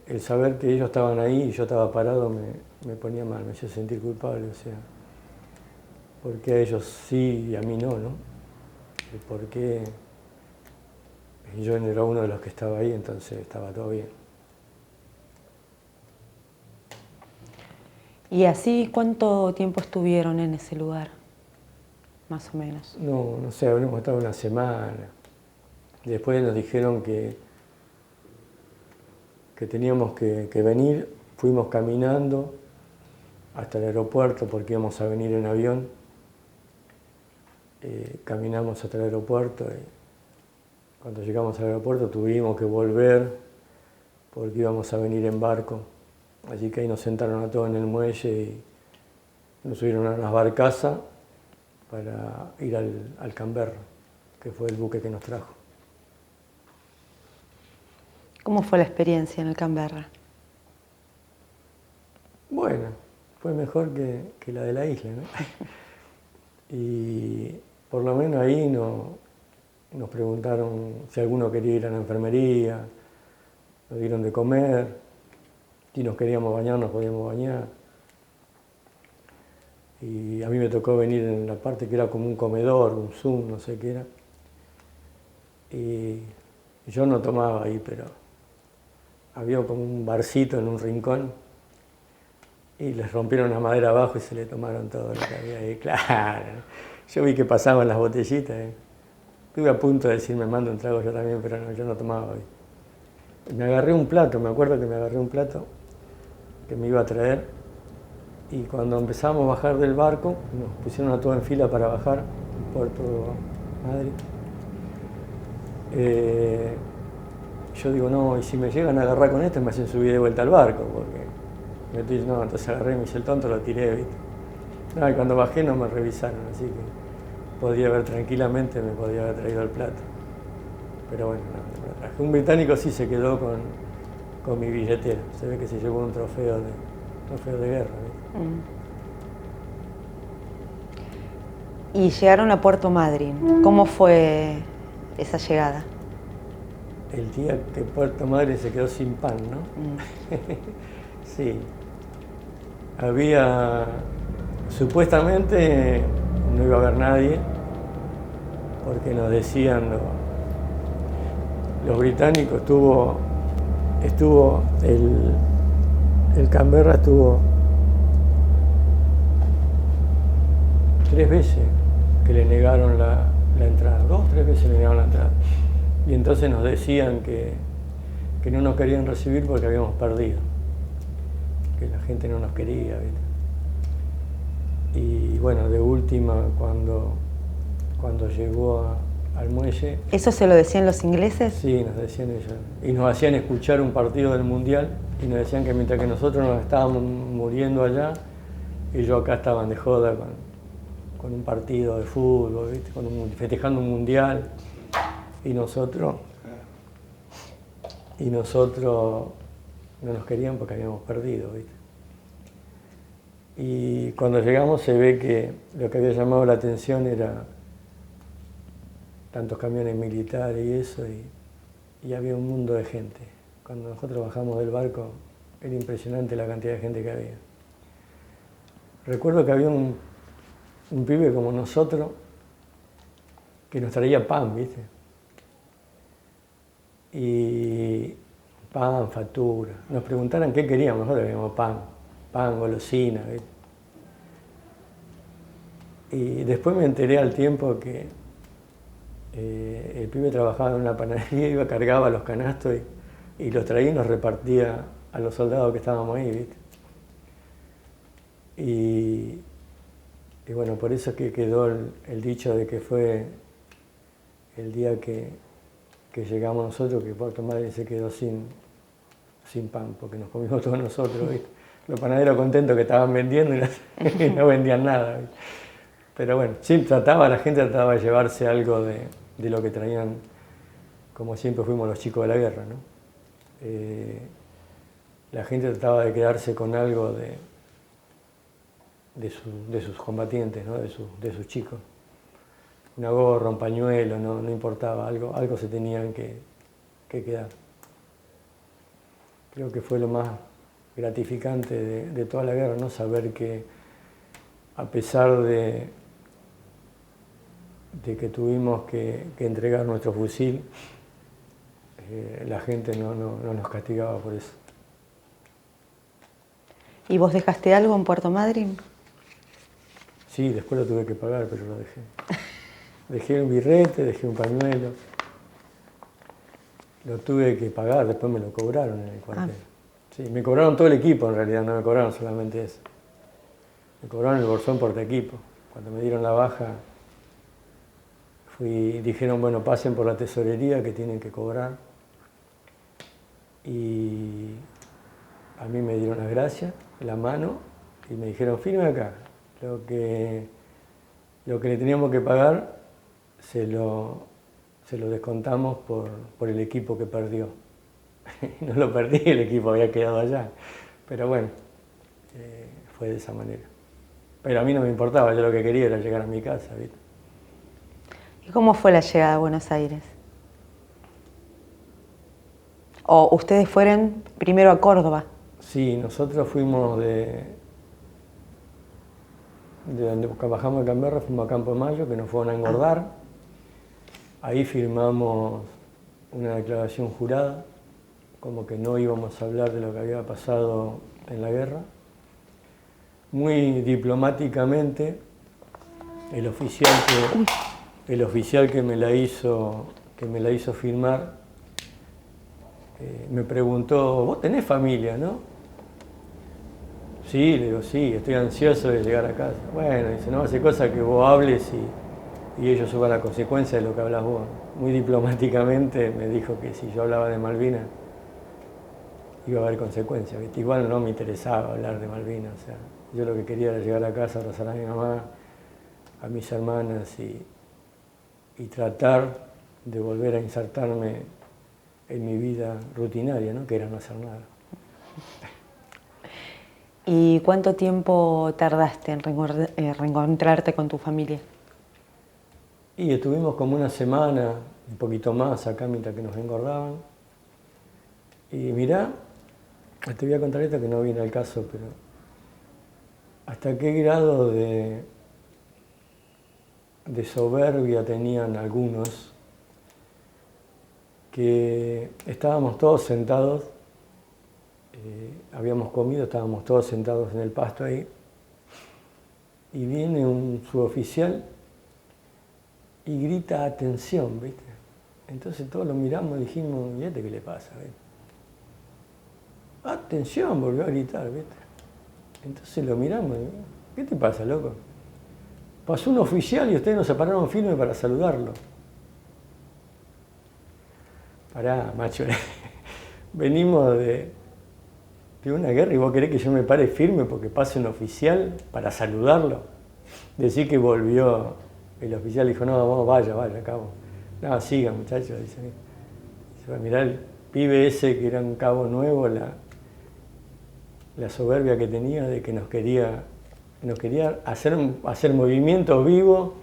el saber que ellos estaban ahí y yo estaba parado me ponía mal, me hacía sentir culpable, o sea, ¿por qué a ellos sí y a mí no, no? ¿Por qué yo no era uno de los que estaba ahí, entonces estaba todo bien? ¿Y así cuánto tiempo estuvieron en ese lugar, más o menos? No sé, habremos estado una semana. Después nos dijeron que teníamos que venir, fuimos caminando hasta el aeropuerto porque íbamos a venir en avión. Caminamos hasta el aeropuerto y cuando llegamos al aeropuerto tuvimos que volver porque íbamos a venir en barco. Así que ahí nos sentaron a todos en el muelle y nos subieron a unas barcazas para ir al Canberra, que fue el buque que nos trajo. ¿Cómo fue la experiencia en el Canberra? Bueno, fue mejor que la de la isla, ¿no? Y por lo menos ahí nos preguntaron si alguno quería ir a la enfermería, nos dieron de comer, si nos queríamos bañar nos podíamos bañar. Y a mí me tocó venir en la parte que era como un comedor, un Zoom, no sé qué era. Y yo no tomaba ahí, pero había como un barcito en un rincón y les rompieron la madera abajo y se le tomaron todo lo que había ahí. Claro, yo vi que pasaban las botellitas. Estuve a punto de decir, me mando un trago yo también, pero no, yo no tomaba ahí. Me agarré un plato, me acuerdo que me agarré un plato que me iba a traer y cuando empezamos a bajar del barco, nos pusieron a todos en fila para bajar en Puerto Madryn. Yo digo, no, y si me llegan a agarrar con esto me hacen subir de vuelta al barco, porque no, entonces agarré, me hice el tonto, lo tiré, ¿viste? No, y cuando bajé no me revisaron, así que podía haber tranquilamente, me podía haber traído el plato. Pero bueno, no me lo traje. Un británico sí se quedó con mi billetera, se ve que se llevó un trofeo de guerra, ¿viste? Y llegaron a Puerto Madryn. ¿Cómo fue esa llegada? El día que Puerto Madryn se quedó sin pan, ¿no? Sí. Supuestamente no iba a haber nadie, porque nos decían los británicos, el Canberra estuvo 3 veces que le negaron la entrada, 2 o 3 veces le negaron la entrada. Y entonces nos decían que no nos querían recibir porque habíamos perdido, que la gente no nos quería, ¿viste? Y bueno, de última, cuando llegó al muelle... ¿Eso se lo decían los ingleses? Sí, nos decían ellos. Y nos hacían escuchar un partido del Mundial y nos decían que mientras que nosotros nos estábamos muriendo allá, ellos acá estaban de joda con un partido de fútbol, ¿viste? Festejando un Mundial. Y nosotros no nos querían porque habíamos perdido, ¿viste? Y cuando llegamos se ve que lo que había llamado la atención era tantos camiones militares y eso, y había un mundo de gente. Cuando nosotros bajamos del barco era impresionante la cantidad de gente que había. Recuerdo que había un pibe como nosotros que nos traía pan, ¿viste? Y pan, factura. Nos preguntaran qué queríamos, nosotros queríamos pan, golosina, ¿viste? Y después me enteré al tiempo que el pibe trabajaba en una panadería, cargaba los canastos y los traía y los repartía a los soldados que estábamos ahí, ¿viste? Y bueno, por eso es que quedó el dicho de que fue el día que llegamos nosotros, que Puerto Madryn se quedó sin pan, porque nos comimos todos nosotros, ¿viste? Los panaderos contentos que estaban vendiendo y no vendían nada, ¿viste? Pero bueno, sí, la gente trataba de llevarse algo de lo que traían, como siempre fuimos los chicos de la guerra, ¿no? La gente trataba de quedarse con algo de sus combatientes, ¿no? de sus chicos. Una gorra, un pañuelo, no importaba, algo se tenían que quedar. Creo que fue lo más gratificante de toda la guerra, ¿no? Saber que a pesar de que tuvimos que entregar nuestro fusil, la gente no nos castigaba por eso. ¿Y vos dejaste algo en Puerto Madryn? Sí, después lo tuve que pagar, pero lo dejé. Dejé un birrete, dejé un pañuelo. lo tuve que pagar, después me lo cobraron en el cuartel. Sí, me cobraron todo el equipo en realidad, no me cobraron solamente eso. Me cobraron el bolsón portaequipo. Cuando me dieron la baja, dijeron, bueno, pasen por la tesorería que tienen que cobrar. Y a mí me dieron las gracias, la mano, y me dijeron, firme acá. Lo que le teníamos que pagar se lo descontamos por el equipo que perdió. No lo perdí, el equipo había quedado allá. Pero bueno, fue de esa manera. Pero a mí no me importaba, yo lo que quería era llegar a mi casa, ¿viste? ¿Y cómo fue la llegada a Buenos Aires? ¿O ustedes fueron primero a Córdoba? Sí, nosotros fuimos de donde bajamos de Canberra, fuimos a Campo de Mayo, que nos fueron a engordar. Ahí firmamos una declaración jurada, como que no íbamos a hablar de lo que había pasado en la guerra. Muy diplomáticamente, el oficial que me la hizo firmar me preguntó, ¿vos tenés familia, no? Sí, le digo, sí, estoy ansioso de llegar a casa. Bueno, dice, no hace cosa que vos hables y ellos suban la consecuencia de lo que hablas vos. Muy diplomáticamente me dijo que si yo hablaba de Malvinas iba a haber consecuencias, ¿viste? Igual no me interesaba hablar de Malvinas, o sea, yo lo que quería era llegar a casa, abrazar a mi mamá, a mis hermanas y tratar de volver a insertarme en mi vida rutinaria, ¿no? Que era no hacer nada. ¿Y cuánto tiempo tardaste en reencontrarte con tu familia? Y estuvimos como una semana, un poquito más acá mientras que nos engordaban. Y mirá, te voy a contar esto que no viene al caso, pero hasta qué grado de soberbia tenían algunos, que estábamos todos sentados, habíamos comido, estábamos todos sentados en el pasto ahí, y viene un suboficial y grita atención, ¿viste? Entonces todos lo miramos y dijimos, ¿y este qué le pasa? ¿Viste? Atención, volvió a gritar, ¿viste? Entonces lo miramos y, ¿qué te pasa, loco? Pasó un oficial y ustedes nos separaron firme para saludarlo. Pará, macho, venimos de una guerra y vos querés que yo me pare firme porque pase un oficial para saludarlo. Decir que volvió, el oficial dijo, no, vamos, vaya, cabo. No, sigan, muchachos, dice. Mirá el pibe ese que era un cabo nuevo, la soberbia que tenía de que nos quería hacer movimientos vivos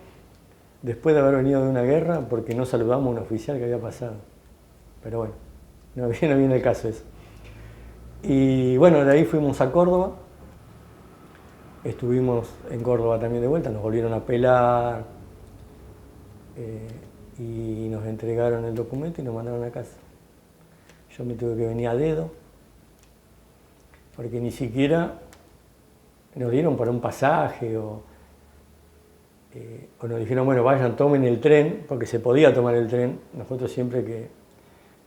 después de haber venido de una guerra porque no saludamos a un oficial que había pasado. Pero bueno, no viene el caso eso. Y bueno, de ahí fuimos a Córdoba, estuvimos en Córdoba también de vuelta, nos volvieron a pelar y nos entregaron el documento y nos mandaron a casa. Yo me tuve que venir a dedo, porque ni siquiera nos dieron para un pasaje o nos dijeron, bueno, vayan, tomen el tren, porque se podía tomar el tren. Nosotros siempre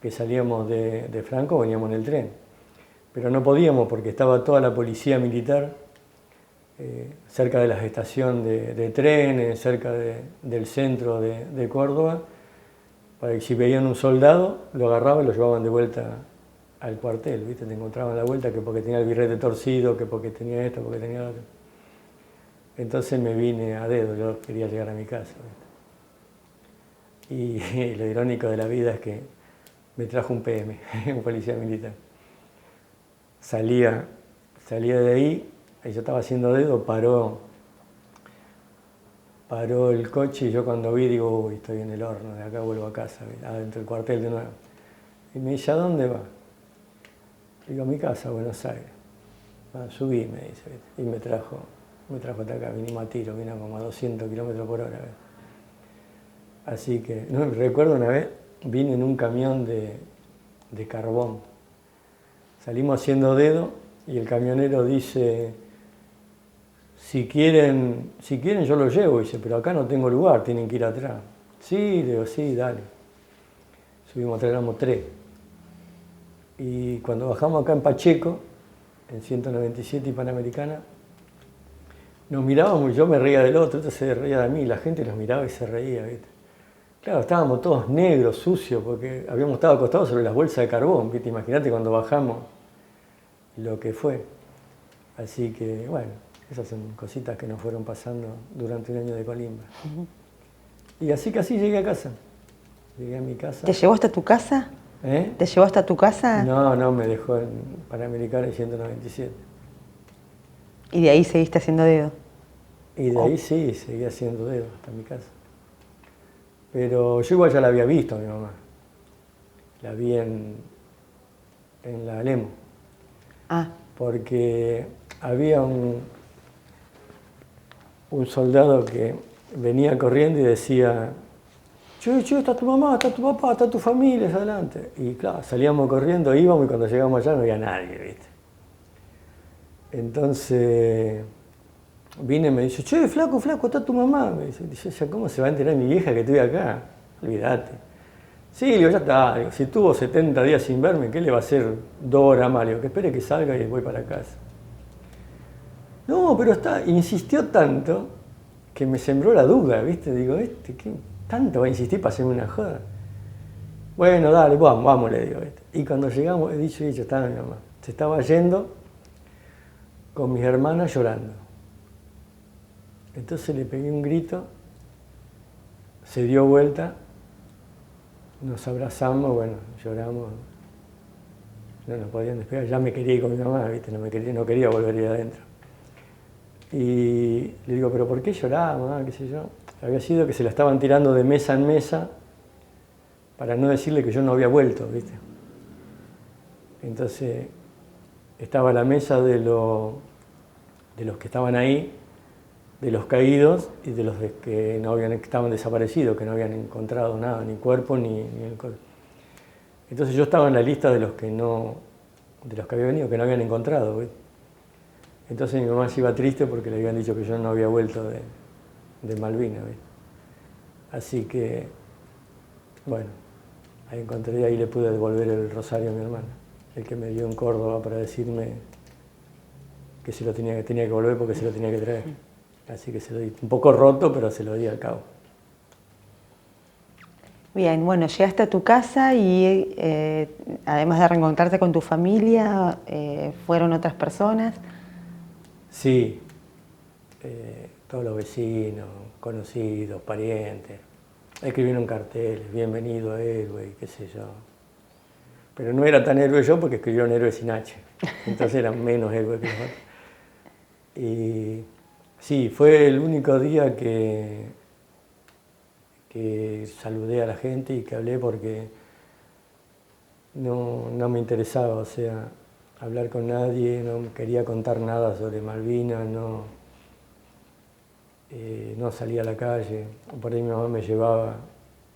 que salíamos de Franco veníamos en el tren, pero no podíamos porque estaba toda la policía militar cerca de la estación de trenes, cerca del centro de Córdoba, para que si veían un soldado, lo agarraban y lo llevaban de vuelta al cuartel, ¿viste? Te encontraban la vuelta que porque tenía el birrete torcido, que porque tenía esto, porque tenía lo otro. Entonces me vine a dedo, yo quería llegar a mi casa, ¿viste? Y lo irónico de la vida es que me trajo un PM, un policía militar. Salía de ahí, yo estaba haciendo dedo, paró el coche y yo cuando vi digo, uy, estoy en el horno, de acá vuelvo a casa, adentro del cuartel de nuevo. Y me dice, ¿a dónde va? Digo, a mi casa, a Buenos Aires. Subí, me dice, ¿viste? Y me trajo hasta acá, vinimos a tiro, vino como a 200 kilómetros por hora. ¿Viste? Así que, no, recuerdo una vez, vine en un camión de carbón. Salimos haciendo dedo y el camionero dice, si quieren yo lo llevo, dice, pero acá no tengo lugar, tienen que ir atrás. Sí, le digo, sí, dale. Subimos atrás, éramos 3. Y cuando bajamos acá en Pacheco, en 197 y Panamericana, nos mirábamos y yo me reía del otro se reía de mí, y la gente nos miraba y se reía, ¿viste? Claro, estábamos todos negros, sucios, porque habíamos estado acostados sobre las bolsas de carbón, ¿viste? Imagínate cuando bajamos lo que fue. Así que, bueno, esas son cositas que nos fueron pasando durante un año de Colimba. Y así que así llegué a casa. Llegué a mi casa. ¿Te llevó hasta tu casa? ¿Eh? ¿Te llevó hasta tu casa? No, me dejó en Panamericana en 197. ¿Y de ahí seguiste haciendo dedo? Y de ahí sí, seguí haciendo dedo hasta mi casa. Pero yo igual ya la había visto a mi mamá. La vi en la Lemo. Ah. Porque había un soldado que venía corriendo y decía: che, está tu mamá, está tu papá, está tu familia, es adelante. Y claro, salíamos corriendo, íbamos y cuando llegamos allá no había nadie, ¿viste? Entonces vine y me dice: che, flaco, está tu mamá. Me dice, ¿cómo se va a enterar mi vieja que estoy acá? Olvídate. Sí, le digo, ya está. Digo, si tuvo 70 días sin verme, ¿qué le va a hacer 2 horas más? Le digo, que espere que salga y voy para casa. No, pero insistió tanto que me sembró la duda, ¿viste? Digo, ¿qué tanto va a insistir para hacerme una joda? Bueno, dale, vamos, le digo, ¿viste? Y cuando llegamos, he dicho, estaba mi mamá. Se estaba yendo con mis hermanas llorando. Entonces le pegué un grito, se dio vuelta, nos abrazamos, bueno, lloramos, no nos podían despegar, ya me quería ir con mi mamá, ¿viste? No quería volver a ir adentro. Y le digo, ¿pero por qué lloraba, mamá? ¿Qué sé yo? Había sido que se la estaban tirando de mesa en mesa para no decirle que yo no había vuelto, ¿viste? Entonces estaba la mesa de los que estaban ahí, de los caídos y de los que estaban desaparecidos, que no habían encontrado nada, ni cuerpo ni el cuerpo. Entonces yo estaba en la lista de los que había venido, que no habían encontrado, ¿ves? Entonces mi mamá se iba triste porque le habían dicho que yo no había vuelto de Malvinas, ¿ves? Así que, bueno, ahí le pude devolver el rosario a mi hermana, el que me dio en Córdoba para decirme que tenía que volver porque se lo tenía que traer. Así que se lo di, un poco roto, pero se lo di al cabo. Bien, bueno, llegaste a tu casa y además de reencontrarte con tu familia, ¿fueron otras personas? Sí, todos los vecinos, conocidos, parientes. Escribieron carteles, bienvenido héroe, qué sé yo. Pero no era tan héroe yo porque escribieron héroe sin H. Entonces eran menos héroe que los otros. Y sí, fue el único día que saludé a la gente y que hablé porque no me interesaba, o sea, hablar con nadie, no quería contar nada sobre Malvinas, no salía a la calle. Por ahí mi mamá me llevaba,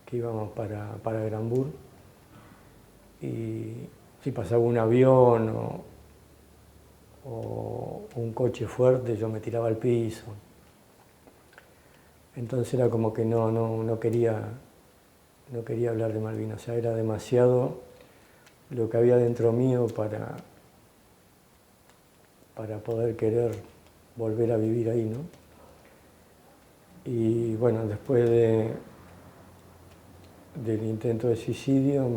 que íbamos para Granbur, y si pasaba un avión o un coche fuerte, yo me tiraba al piso. Entonces era como que no quería hablar de Malvinas, o sea, era demasiado lo que había dentro mío para poder querer volver a vivir ahí, ¿no? Y bueno, después del intento de suicidio,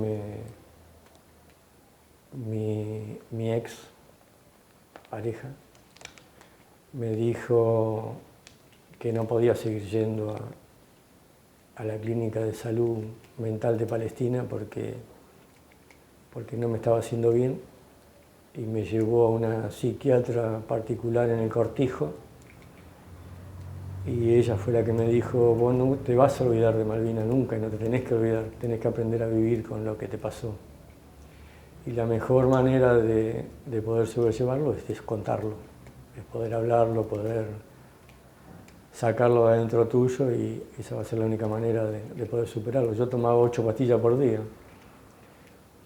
mi ex pareja me dijo que no podía seguir yendo a la clínica de salud mental de Palestina porque no me estaba haciendo bien, y me llevó a una psiquiatra particular en el Cortijo, y ella fue la que me dijo: vos no te vas a olvidar de Malvinas nunca y no te tenés que olvidar, tenés que aprender a vivir con lo que te pasó. Y la mejor manera de poder sobrellevarlo es contarlo, es poder hablarlo, poder sacarlo de adentro tuyo, y esa va a ser la única manera de poder superarlo. Yo tomaba 8 pastillas por día.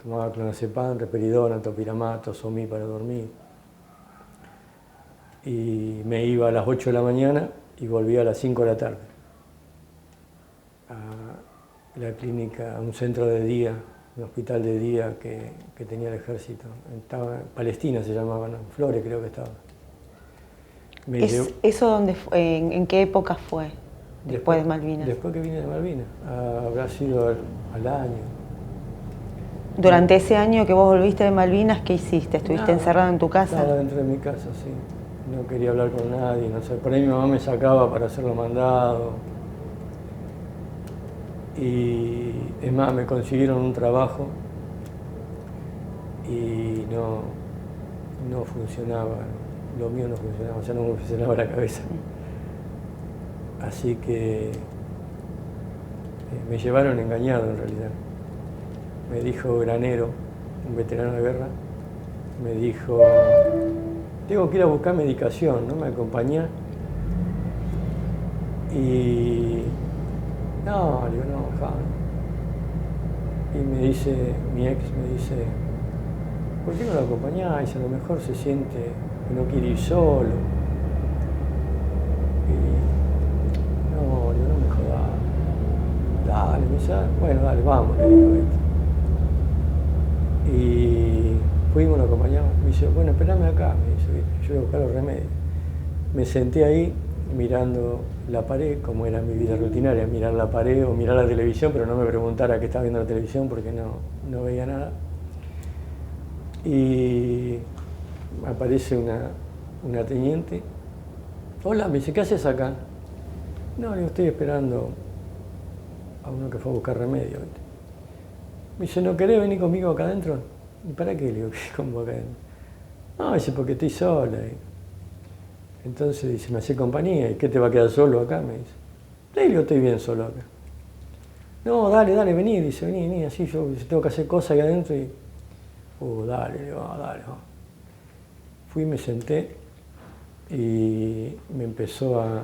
Tomaba clonazepam, risperidona, topiramato, somí para dormir. Y me iba a las 8 de la mañana y volvía a las 5 de la tarde a la clínica, a un centro de día un hospital de día que tenía el ejército. Estaba, Palestina se llamaba, ¿no? Flores creo que estaba. ¿Eso dónde fue? ¿En qué época fue? Después de Malvinas. Después que vine de Malvinas. Habrá sido al año. Durante ese año que vos volviste de Malvinas, ¿qué hiciste? ¿Estuviste encerrado en tu casa? Estaba dentro de mi casa, sí. No quería hablar con nadie, no sé. Por ahí mi mamá me sacaba para hacer los mandados. Y es más, me consiguieron un trabajo y no funcionaba, lo mío no funcionaba, ya no me funcionaba la cabeza. Así que me llevaron engañado en realidad. Me dijo Granero, un veterano de guerra, me dijo, tengo que ir a buscar medicación, ¿no? Me acompañá. Y no, le digo, no, ja. Y me dice, mi ex me dice, ¿por qué no lo acompañás? A lo mejor se siente que no quiere ir solo. Y no, le digo, no me jodas. Dale, me dice, bueno, dale, vamos, le digo, ¿viste? Y fuimos, lo acompañamos. Me dice, bueno, espérame acá, me dice, ¿viste? Yo voy a buscar los remedios. Me senté ahí mirando la pared, como era mi vida rutinaria, mirar la pared o mirar la televisión, pero no me preguntara qué estaba viendo la televisión porque no veía nada. Y aparece una teniente. Hola, me dice, ¿qué haces acá? No, le digo, estoy esperando a uno que fue a buscar remedio. ¿Viste? Me dice, ¿no querés venir conmigo acá adentro? ¿Y para qué? Le digo, ¿cómo acá adentro? No, dice, porque estoy sola. Entonces dice, me hace compañía, ¿y qué te va a quedar solo acá? Me dice. Sí, le digo, estoy bien solo acá. No, dale, vení, dice, vení, así yo tengo que hacer cosas ahí adentro y... dale, le digo, dale. Fui, me senté y me empezó a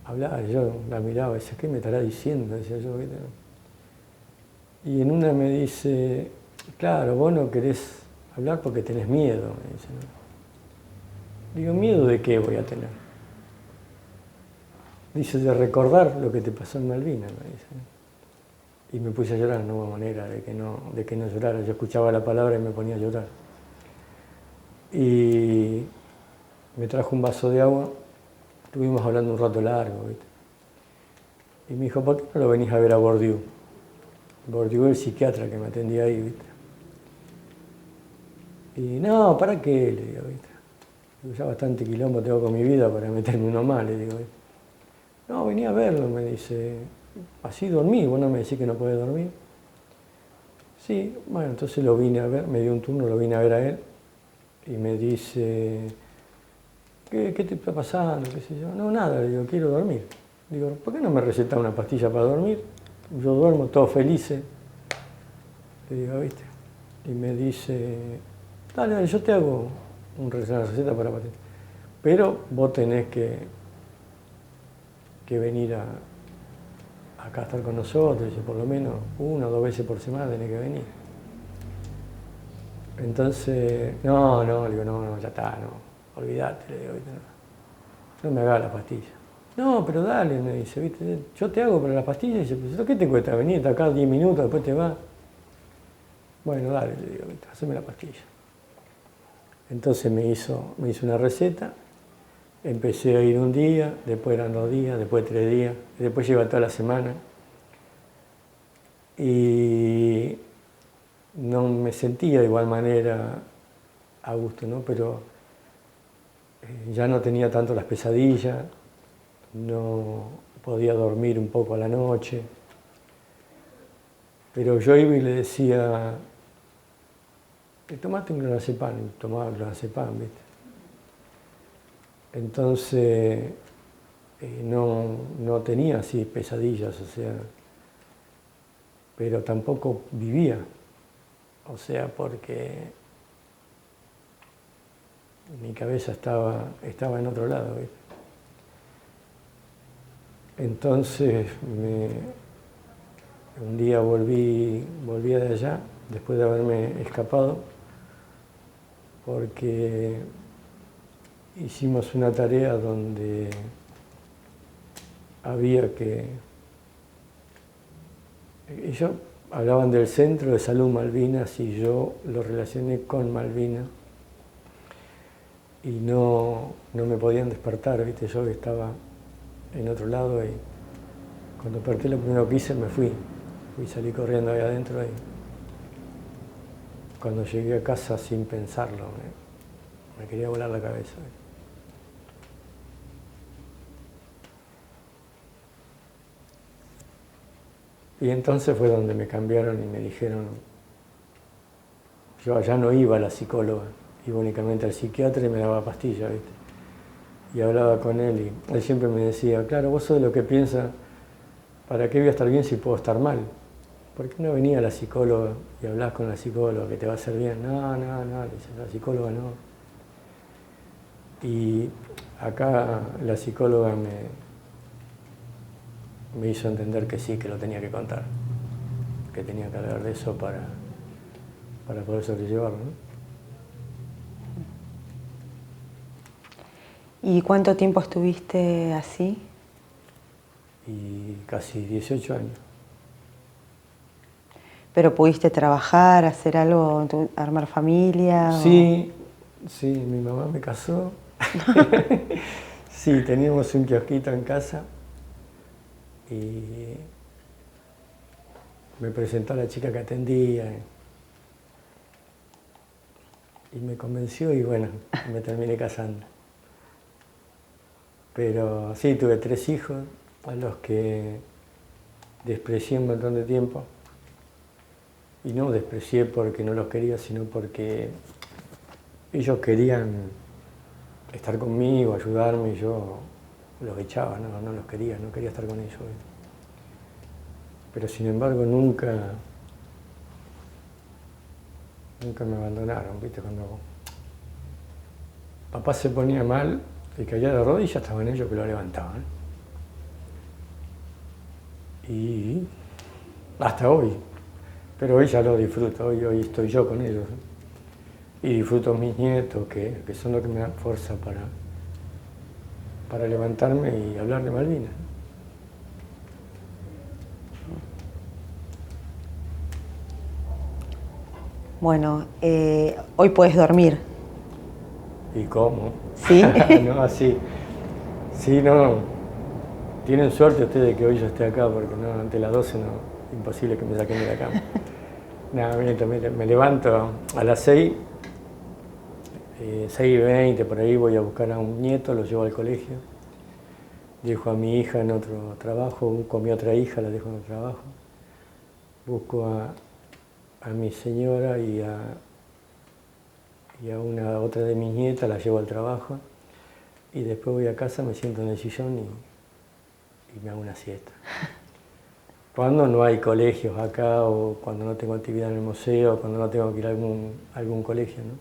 hablar, yo la miraba y decía, ¿qué me estará diciendo? Decía yo, ¿viste? Y en una me dice, claro, vos no querés hablar porque tenés miedo, me dice, ¿no? Digo, ¿miedo de qué voy a tener? Dice, de recordar lo que te pasó en Malvinas, me dice. Y me puse a llorar, no hubo manera de que no llorara. Yo escuchaba la palabra y me ponía a llorar. Y me trajo un vaso de agua, estuvimos hablando un rato largo, ¿viste? Y me dijo, ¿por qué no lo venís a ver a Bourdieu? Bourdieu es el psiquiatra que me atendía ahí, ¿viste? Y no, ¿para qué? Le digo, ¿viste? Ya bastante quilombo tengo con mi vida para meterme uno más, le digo. No, venía a verlo, me dice. Así dormí, vos no me decís que no podés dormir. Sí, bueno, entonces lo vine a ver, me dio un turno, lo vine a ver a él. Y me dice, ¿qué te está pasando? ¿Qué sé yo? No, nada, le digo, quiero dormir. Digo, ¿por qué no me recetas una pastilla para dormir? Yo duermo todo feliz. Le digo, ¿viste? Y me dice, dale, yo te hago una receta para pastilla. Pero vos tenés que venir acá a estar con nosotros, dice, por lo menos 1 o 2 veces por semana tenés que venir. Entonces, no, le digo, no, ya está, no, olvidate, le digo, ¿viste? No me hagas la pastilla. No, pero dale, me dice, ¿viste? Yo te hago para la pastilla, y dice, pues, ¿qué te cuesta? Venir acá 10 minutos, después te vas. Bueno, dale, le digo, ¿viste? Haceme la pastilla. Entonces me hizo una receta. Empecé a ir un día, después eran 2 días, después 3 días, después lleva toda la semana. Y no me sentía de igual manera a gusto, ¿no? Pero ya no tenía tanto las pesadillas, no podía dormir un poco a la noche. Pero yo iba y le decía, tomaste un clonazepam, y tomaba clonazepam, ¿viste? Entonces no tenía así pesadillas, o sea, pero tampoco vivía, o sea, porque mi cabeza estaba en otro lado, ¿viste? Entonces un día volví de allá, después de haberme escapado, porque hicimos una tarea donde había que... Y yo hablaban del Centro de Salud Malvinas y yo lo relacioné con Malvinas y no me podían despertar, ¿viste? Yo que estaba en otro lado y cuando desperté lo primero que hice me fui salí corriendo ahí adentro y cuando llegué a casa sin pensarlo me quería volar la cabeza. Y entonces fue donde me cambiaron y me dijeron, yo allá no iba a la psicóloga, iba únicamente al psiquiatra y me daba pastillas, ¿viste? Y hablaba con él y él siempre me decía, claro, vos sos de lo que piensa, ¿para qué voy a estar bien si puedo estar mal? ¿Por qué no venía la psicóloga y hablás con la psicóloga que te va a hacer bien? No, dice, la psicóloga no. Y acá la psicóloga me hizo entender que sí, que lo tenía que contar, que tenía que hablar de eso para poder sobrellevarlo, ¿no? ¿Y cuánto tiempo estuviste así? Y casi 18 años. ¿Pero pudiste trabajar, hacer algo, armar familia? Sí, mi mamá me casó. Sí, teníamos un kiosquito en casa y me presentó a la chica que atendía y me convenció y bueno, me terminé casando. Pero sí, tuve 3 hijos a los que desprecié un montón de tiempo. Y no desprecié porque no los quería, sino porque ellos querían estar conmigo, ayudarme, y yo los echaba, no los quería, no quería estar con ellos. Pero sin embargo nunca me abandonaron, ¿viste? Cuando papá se ponía mal y caía de rodillas, estaban ellos que lo levantaban. Y hasta hoy. Pero hoy ya lo disfruto, hoy estoy yo con ellos. Y disfruto mis nietos, que son los que me dan fuerza para levantarme y hablar de Malvinas. Bueno, hoy puedes dormir. ¿Y cómo? ¿Sí? No, así. Sí, no. Tienen suerte ustedes que hoy yo esté acá, porque no, ante las 12 no, imposible que me saquen de la cama. Nada, me levanto a las 6, 6:20, por ahí voy a buscar a un nieto, lo llevo al colegio. Dejo a mi hija en otro trabajo, busco a mi otra hija, la dejo en otro trabajo. Busco a mi señora y a una otra de mis nietas, la llevo al trabajo. Y después voy a casa, me siento en el sillón y me hago una siesta. Cuando no hay colegios acá, o cuando no tengo actividad en el museo, cuando no tengo que ir a algún colegio, ¿no?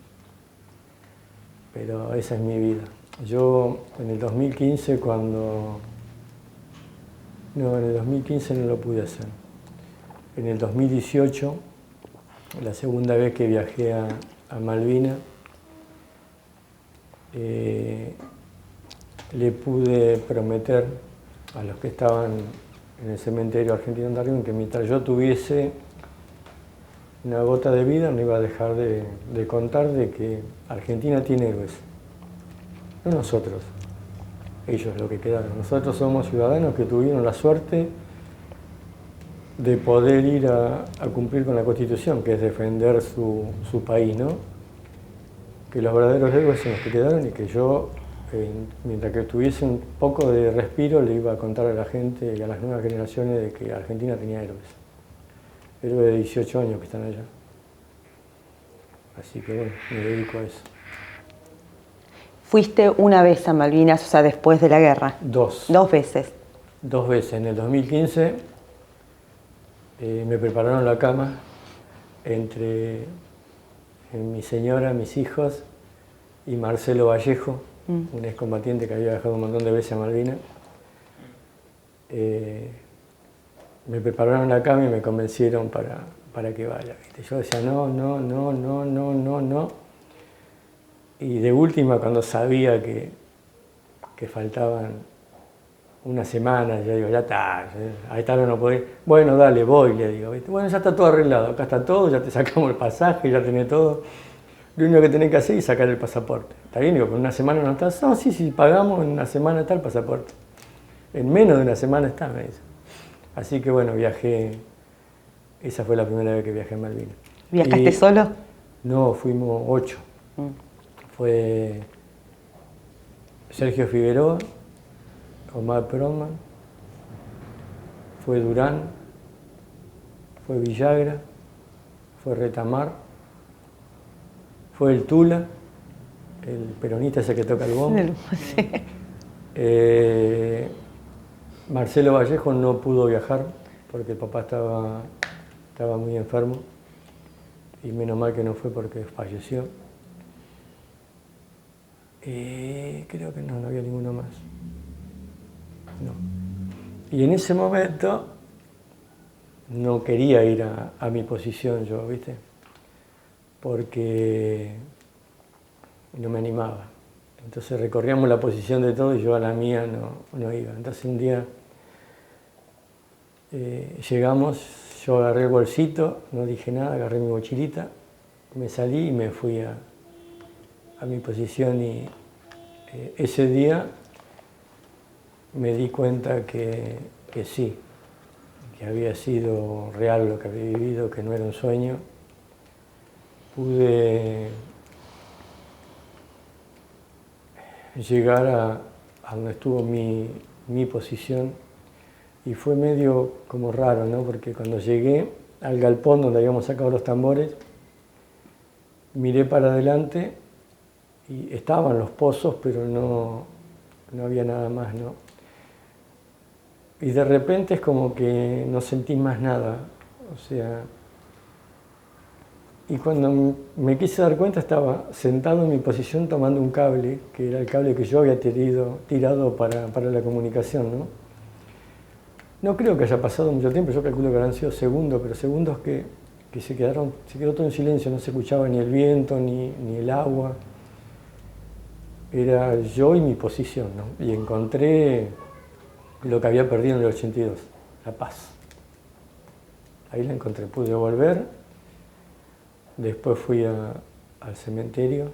Pero esa es mi vida. Yo en el 2015 en el 2015 no lo pude hacer. En el 2018, la segunda vez que viajé a Malvinas, le pude prometer a los que estaban en el cementerio argentino en Darwin que mientras yo tuviese una gota de vida no iba a dejar de contar de que Argentina tiene héroes. No nosotros, ellos lo que quedaron. Nosotros somos ciudadanos que tuvieron la suerte de poder ir a cumplir con la Constitución, que es defender su país, ¿no? Que los verdaderos héroes son los que quedaron y que yo, mientras que tuviese un poco de respiro, le iba a contar a la gente y a las nuevas generaciones de que Argentina tenía héroes. Héroes de 18 años que están allá. Así que bueno, me dedico a eso. Fuiste una vez a Malvinas, o sea, después de la guerra. 2. 2 veces. 2 veces. En el 2015 me prepararon la cama entre mi señora, mis hijos y Marcelo Vallejo, un excombatiente que había viajado un montón de veces a Malvinas. Me prepararon la cama y me convencieron para que vaya. Yo decía no. Y de última, cuando sabía que faltaban una semana, yo digo, ya está, a esta hora no podés. Bueno, dale, voy, le digo, ¿viste? Bueno, ya está todo arreglado, acá está todo, ya te sacamos el pasaje, ya tenés todo. Lo único que tenés que hacer es sacar el pasaporte. ¿Está bien? Digo, ¿por una semana no estás? No, sí, pagamos, en una semana está el pasaporte. En menos de una semana está, me dice. Así que bueno, viajé, esa fue la primera vez que viajé a Malvinas. ¿Viajaste solo? No, fuimos 8. Fue Sergio Figueroa, Omar Perón, fue Durán, fue Villagra, fue Retamar, fue el Tula, el peronista ese que toca el bombo. Sí. Marcelo Vallejo no pudo viajar porque el papá estaba muy enfermo y menos mal que no fue porque falleció. Creo que no había ninguno más. No. Y en ese momento no quería ir a mi posición yo, ¿viste? Porque no me animaba. Entonces recorríamos la posición de todo y yo a la mía no iba. Entonces un día llegamos, yo agarré el bolsito, no dije nada, agarré mi mochilita, me salí y me fui a mi posición y ese día me di cuenta que sí, que había sido real lo que había vivido, que no era un sueño. Pude llegar a donde estuvo mi posición y fue medio como raro, ¿no? Porque cuando llegué al galpón donde habíamos sacado los tambores, miré para adelante y estaban los pozos, pero no había nada más, ¿no? Y de repente es como que no sentí más nada, o sea, y cuando me quise dar cuenta estaba sentado en mi posición tomando un cable, que era el cable que yo había tirado para la comunicación, ¿no? No creo que haya pasado mucho tiempo, yo calculo que habrán sido segundos, pero segundos que se quedó todo en silencio, no se escuchaba ni el viento, ni el agua. Era yo y mi posición, ¿no? Y encontré lo que había perdido en el 82, la paz. Ahí la encontré, pude volver, después fui al cementerio,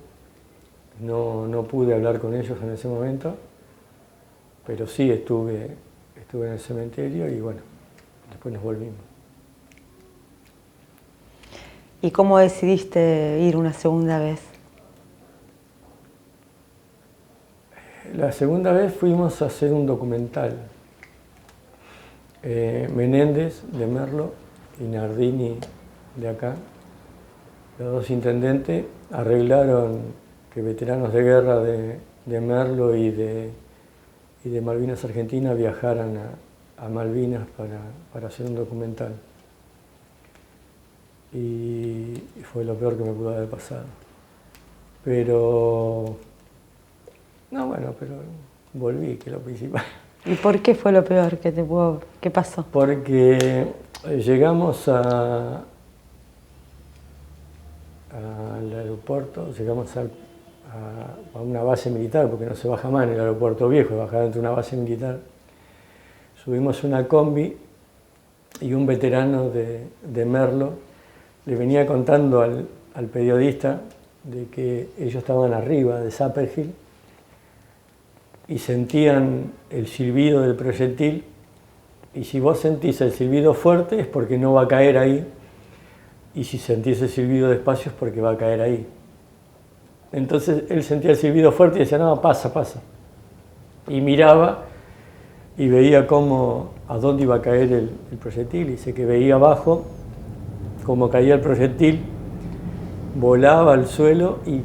no pude hablar con ellos en ese momento, pero sí estuve en el cementerio y bueno, después nos volvimos. ¿Y cómo decidiste ir una segunda vez? La segunda vez fuimos a hacer un documental. Menéndez de Merlo y Nardini de acá, los dos intendentes, arreglaron que veteranos de guerra de Merlo y de Malvinas Argentina viajaran a Malvinas para hacer un documental. Y fue lo peor que me pudo haber pasado. Pero volví, que es lo principal. ¿Y por qué fue lo peor qué pasó? Porque llegamos al aeropuerto, llegamos a una base militar, porque no se baja más en el aeropuerto viejo, se baja dentro de una base militar. Subimos una combi y un veterano de Merlo le venía contando al periodista de que ellos estaban arriba de Sapperhill y sentían el silbido del proyectil, y si vos sentís el silbido fuerte es porque no va a caer ahí, y si sentís el silbido despacio es porque va a caer ahí. Entonces él sentía el silbido fuerte y decía, no, pasa. Y miraba y veía a dónde iba a caer el proyectil, y dice que veía abajo cómo caía el proyectil, volaba al suelo y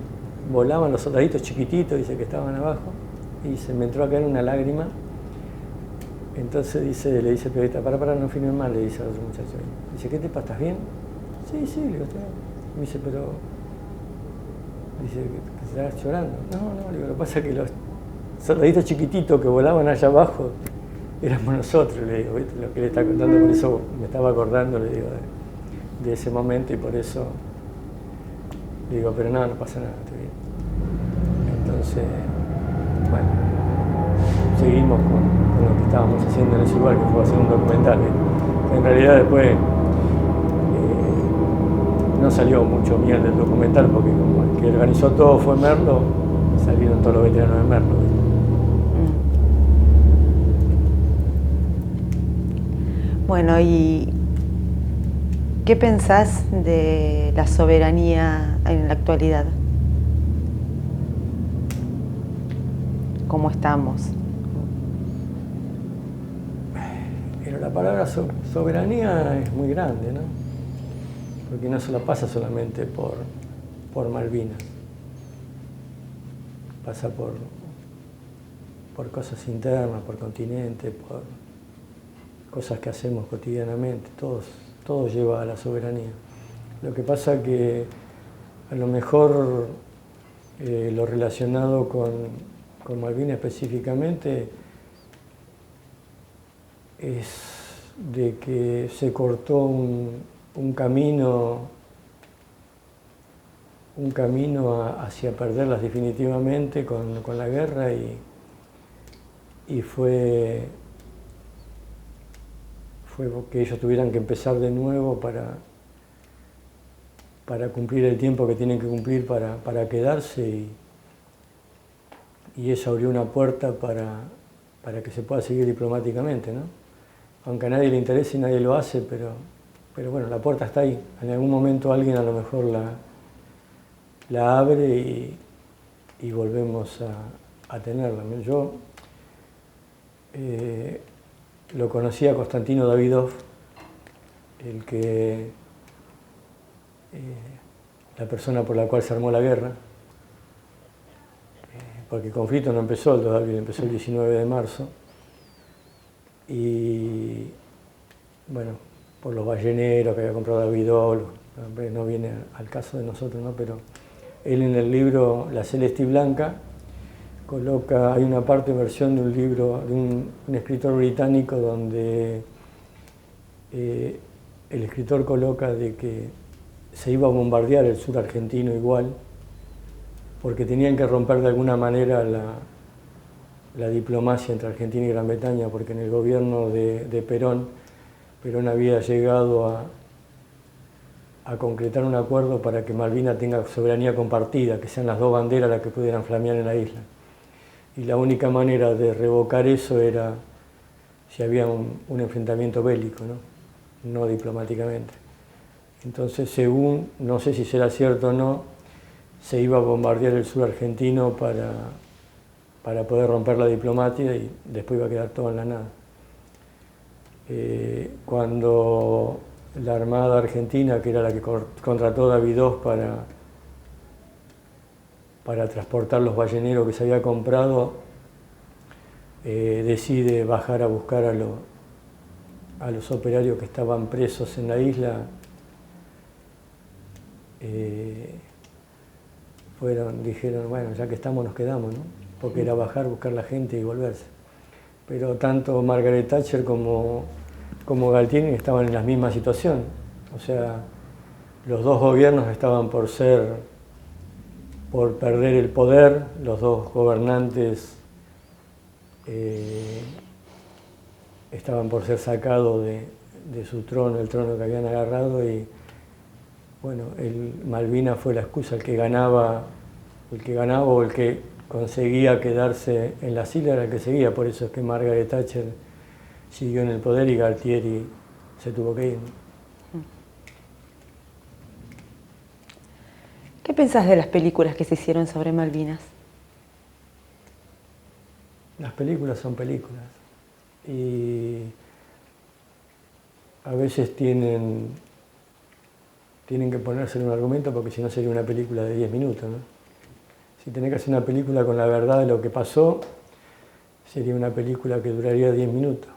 volaban los soldaditos chiquititos, dice, que estaban abajo. Y se me entró a caer una lágrima. Entonces le dice el periodista, para, no filmes mal, le dice al otro muchacho. Dice, ¿qué te pasa? ¿Estás bien? Sí, le digo, estoy bien. Me dice, pero... Dice, que estás llorando. No, le digo, lo que pasa es que los soldaditos chiquititos que volaban allá abajo éramos nosotros, le digo, ¿viste? Lo que le está contando, por eso me estaba acordando, le digo, de ese momento, y por eso le digo, pero no pasa nada, estoy bien. Entonces... Bueno, seguimos con con lo que estábamos haciendo en ese lugar, que fue hacer un documental. En realidad después no salió mucho bien del documental, porque como el que organizó todo fue Merlo, salieron todos los veteranos de Merlo. Bueno, ¿y qué pensás de la soberanía en la actualidad? ¿Cómo estamos? Pero la palabra soberanía es muy grande, ¿no? Porque no se la pasa solamente por Malvinas, pasa por cosas internas, por continente, por cosas que hacemos cotidianamente, todo lleva a la soberanía. Lo que pasa que a lo mejor lo relacionado con Malvinas específicamente es de que se cortó un camino hacia perderlas definitivamente con la guerra y fue que ellos tuvieran que empezar de nuevo para cumplir el tiempo que tienen que cumplir para quedarse y eso abrió una puerta para que se pueda seguir diplomáticamente, ¿no? Aunque a nadie le interese y nadie lo hace, pero bueno, la puerta está ahí. En algún momento alguien a lo mejor la abre y volvemos a tenerla. Yo lo conocí a Constantino Davidov, la persona por la cual se armó la guerra, porque el conflicto no empezó el 2 de abril, empezó el 19 de marzo, y bueno, por los balleneros que había comprado Davidov, no viene al caso de nosotros, ¿no? Pero él en el libro La Celeste y Blanca hay una parte, versión de un libro de un escritor británico donde el escritor coloca de que se iba a bombardear el sur argentino igual, porque tenían que romper de alguna manera la diplomacia entre Argentina y Gran Bretaña, porque en el gobierno de Perón había llegado a concretar un acuerdo para que Malvinas tenga soberanía compartida, que sean las dos banderas las que pudieran flamear en la isla. Y la única manera de revocar eso era si había un enfrentamiento bélico, no diplomáticamente. Entonces, según, no sé si será cierto o no, se iba a bombardear el sur argentino para poder romper la diplomacia y después iba a quedar todo en la nada. Cuando la Armada Argentina, que era la que contrató Davidov para transportar los balleneros que se había comprado, decide bajar a buscar a los operarios que estaban presos en la isla, dijeron, bueno, ya que estamos nos quedamos, ¿no? Porque era bajar, buscar la gente y volverse. Pero tanto Margaret Thatcher como Galtieri estaban en la misma situación. O sea, los dos gobiernos estaban por perder el poder, los dos gobernantes estaban por ser sacados de su trono, el trono que habían agarrado, y bueno, Malvinas fue la excusa, el que ganaba o el que conseguía quedarse en las islas era el que seguía. Por eso es que Margaret Thatcher siguió en el poder y Galtieri se tuvo que ir. ¿Qué pensás de las películas que se hicieron sobre Malvinas? Las películas son películas y a veces tienen que ponerse en un argumento, porque si no sería una película de 10 minutos, ¿no? Si tenés que hacer una película con la verdad de lo que pasó, sería una película que duraría 10 minutos.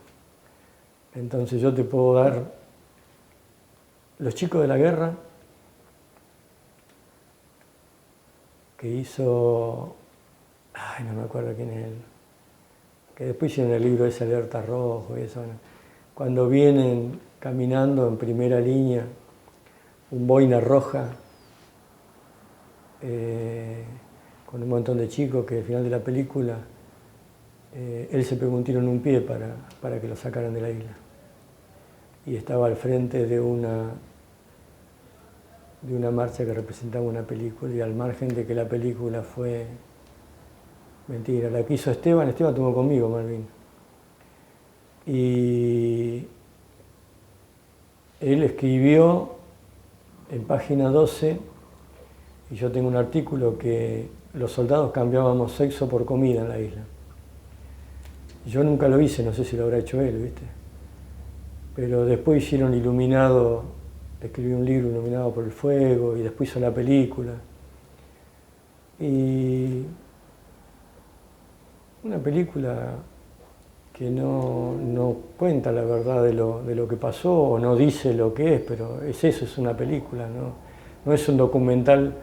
Entonces yo te puedo dar Los Chicos de la Guerra, que hizo, no me acuerdo quién es él, que después hicieron el libro ese Alerta Rojo y eso, ¿no? Cuando vienen caminando en primera línea, un boina roja, con un montón de chicos, que al final de la película él se pegó un tiro en un pie para que lo sacaran de la isla. Y estaba al frente de una marcha que representaba una película, y al margen de que la película fue mentira, la que hizo Esteban estuvo conmigo, Malvin. Y él escribió en página 12, y yo tengo un artículo, que los soldados cambiábamos sexo por comida en la isla. Yo nunca lo hice, no sé si lo habrá hecho él, ¿viste? Pero después hicieron Iluminado, escribió un libro, Iluminado por el Fuego, y después hizo la película. Y una película que no cuenta la verdad de lo que pasó, o no dice lo que es, pero es eso, es una película, no es un documental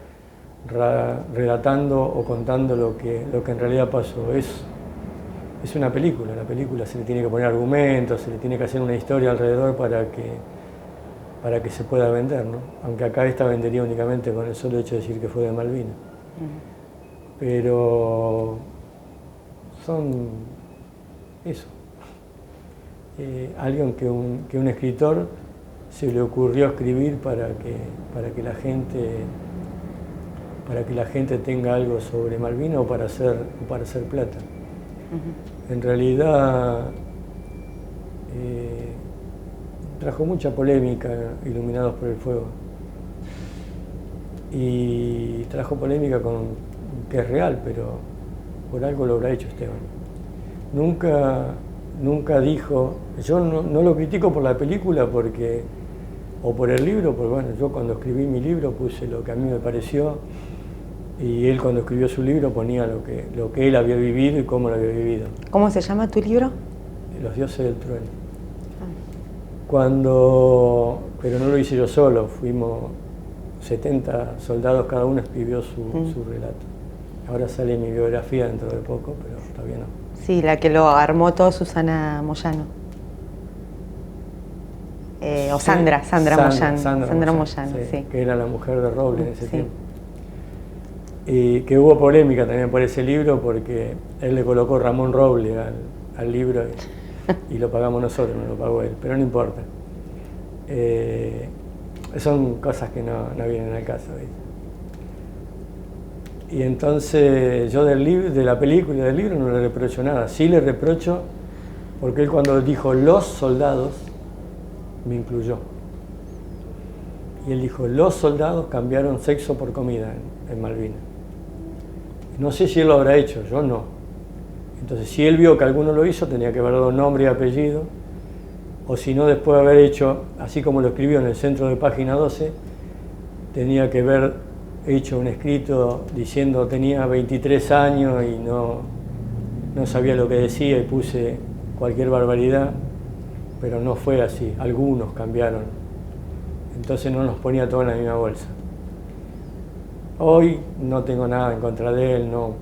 relatando o contando lo que en realidad pasó. Es una película, la película se le tiene que poner argumentos, se le tiene que hacer una historia alrededor para que se pueda vender, ¿no? Aunque acá esta vendería únicamente con el solo hecho de decir que fue de Malvinas. Pero son eso. Alguien que un escritor se le ocurrió escribir para que la gente tenga algo sobre Malvinas o para hacer plata. En realidad trajo mucha polémica Iluminados por el Fuego, y trajo polémica que es real, pero por algo lo habrá hecho Esteban. Nunca dijo, yo no lo critico por la película o por el libro, porque bueno, yo cuando escribí mi libro puse lo que a mí me pareció, y él cuando escribió su libro ponía lo que él había vivido y cómo lo había vivido. ¿Cómo se llama tu libro? Los dioses del trueno. Pero no lo hice yo solo, fuimos 70 soldados, cada uno escribió su relato. Ahora sale mi biografía dentro de poco, pero todavía no. Sí, la que lo armó todo Susana Moyano. O Sí, Sandra Moyano. Sandra Moyano, sí. Que era la mujer de Robles en ese tiempo. Y que hubo polémica también por ese libro, porque él le colocó Ramón Robles al libro y lo pagamos nosotros, no lo pagó él, pero no importa. Son cosas que no vienen al caso, ¿viste? Y entonces yo de la película y del libro no le reprocho nada. Sí le reprocho porque él, cuando dijo los soldados, me incluyó. Y él dijo, los soldados cambiaron sexo por comida en Malvinas. No sé si él lo habrá hecho, yo no. Entonces, si él vio que alguno lo hizo, tenía que haber dado nombre y apellido, o si no, después de haber hecho, así como lo escribió en el centro de página 12, tenía que haber hecho un escrito diciendo tenía 23 años y no sabía lo que decía y puse cualquier barbaridad, pero no fue así, algunos cambiaron. Entonces no nos ponía todo en la misma bolsa. Hoy no tengo nada en contra de él, no